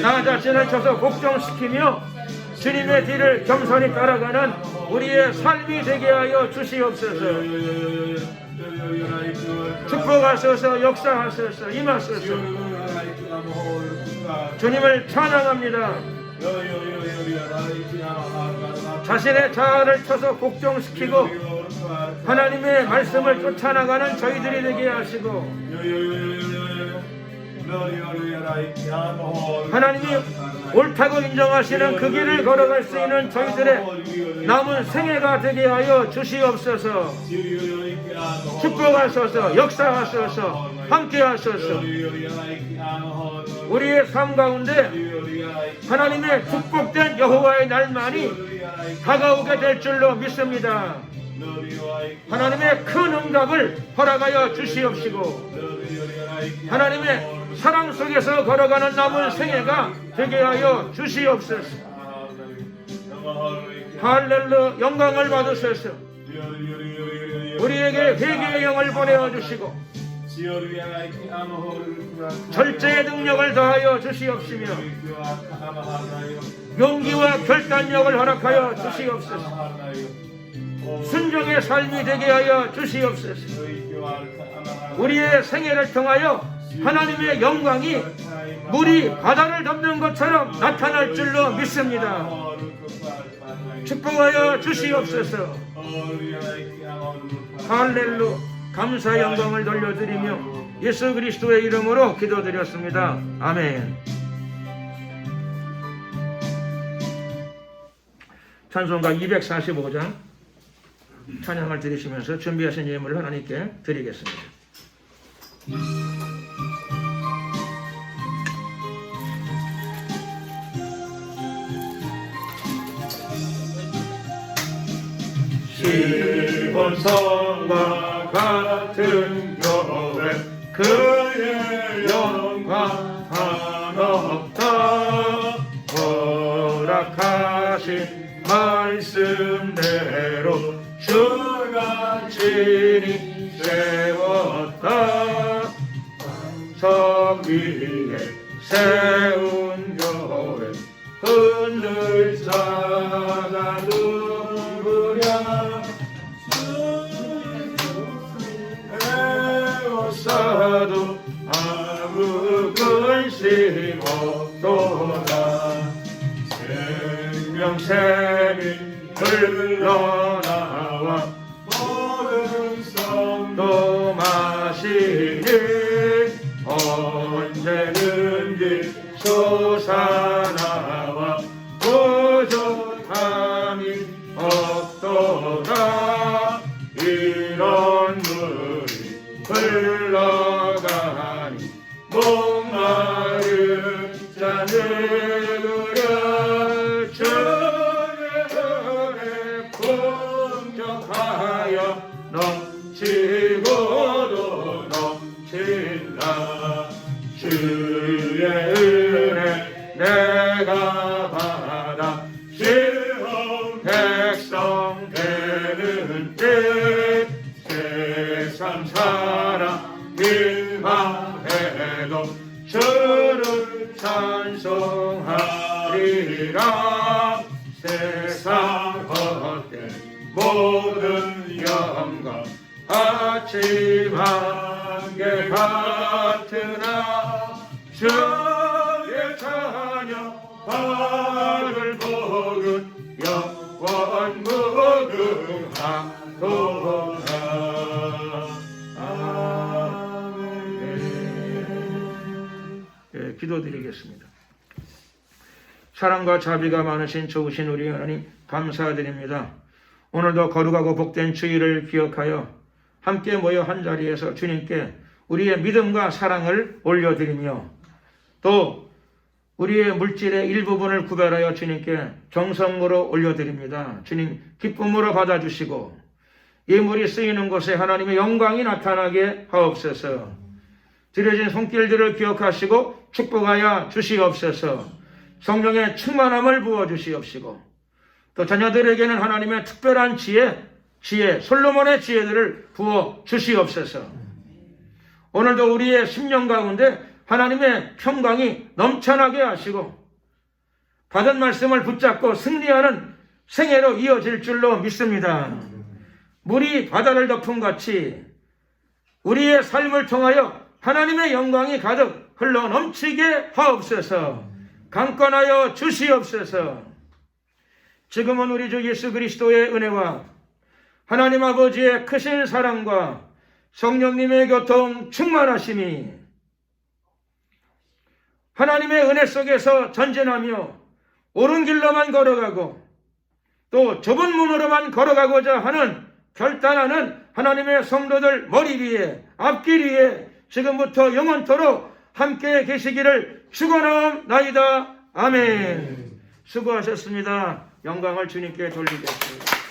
나 자신을 쳐서 복종시키며 주님의 뒤를 겸손히 따라가는 우리의 삶이 되게 하여 주시옵소서. 축복하소서. 역사하소서. 임하소서. 주님을 찬양합니다. 자신의 자아를 쳐서 복종시키고 하나님의 말씀을 쫓아나가는 저희들이 되게 하시고 하나님이 옳다고 인정하시는 그 길을 걸어갈 수 있는 저희들의 남은 생애가 되게 하여 주시옵소서. 축복하소서. 역사하소서. 함께하소서. 우리의 삶 가운데 하나님의 축복된 여호와의 날만이 다가오게 될 줄로 믿습니다. 하나님의 큰 응답을 허락하여 주시옵시고 하나님의 사랑 속에서 걸어가는 남은 생애가 되게 하여 주시옵소서. 할렐루야. 영광을 받으소서. 우리에게 회개의 영을 보내어 주시고 절제의 능력을 더하여 주시옵시며 용기와 결단력을 허락하여 주시옵소서. 순종의 삶이 되게 하여 주시옵소서. 우리의 생애를 통하여 하나님의 영광이 물이 바다를 덮는 것처럼 나타날 줄로 믿습니다. 축복하여 주시옵소서. 할렐루야. 감사 영광을 돌려드리며 예수 그리스도의 이름으로 기도드렸습니다. 아멘. 찬송가 245장 찬양을 드리시면서 준비하신 예물을 하나님께 드리겠습니다. 시온성과 같은 교회 그의 영광 한없다. 허락하신 말씀대로 주가 친히 세웠다. 성 위에 세운 교회 흔들 자가 누구랴. 에워싸도 아무 근심 없도다. 생명샘이 흘러나와 모든 성도 마시니 언제든지 솟아나와 부족함이 없도다. 이런 물이 흘러가니 목마른 자 누구랴. 주의 은혜 풍족하여 넘치고도 넘친다. 주의 은혜 내가 받아 시험 백성 되는 때 세상 사 그를 찬송하리라. 세상 헛된 모든 영광 아침 안개 같으나 주의 자녀 발을 복은 영원 무궁하도다. 아멘. 예, 기도드리겠습니다. 사랑과 자비가 많으신 좋으신 우리 하나님 감사드립니다. 오늘도 거룩하고 복된 주일을 기억하여 함께 모여 한자리에서 주님께 우리의 믿음과 사랑을 올려드리며 또 우리의 물질의 일부분을 구별하여 주님께 정성으로 올려드립니다. 주님 기쁨으로 받아주시고 예물이 쓰이는 곳에 하나님의 영광이 나타나게 하옵소서. 드려진 손길들을 기억하시고 축복하여 주시옵소서. 성령의 충만함을 부어주시옵시고 또 자녀들에게는 하나님의 특별한 지혜 솔로몬의 지혜들을 부어 주시옵소서. 오늘도 우리의 심령 가운데 하나님의 평강이 넘쳐나게 하시고 받은 말씀을 붙잡고 승리하는 생애로 이어질 줄로 믿습니다. 물이 바다를 덮은 같이 우리의 삶을 통하여 하나님의 영광이 가득 흘러 넘치게 하옵소서. 강권하여 주시옵소서. 지금은 우리 주 예수 그리스도의 은혜와 하나님 아버지의 크신 사랑과 성령님의 교통 충만하심이 하나님의 은혜 속에서 전진하며 옳은 길로만 걸어가고 또 좁은 문으로만 걸어가고자 하는 결단하는 하나님의 성도들 머리 위에 앞길 위에 지금부터 영원토록 함께 계시기를 축원하옵나이다. 아멘. 수고하셨습니다. 영광을 주님께 돌리겠습니다.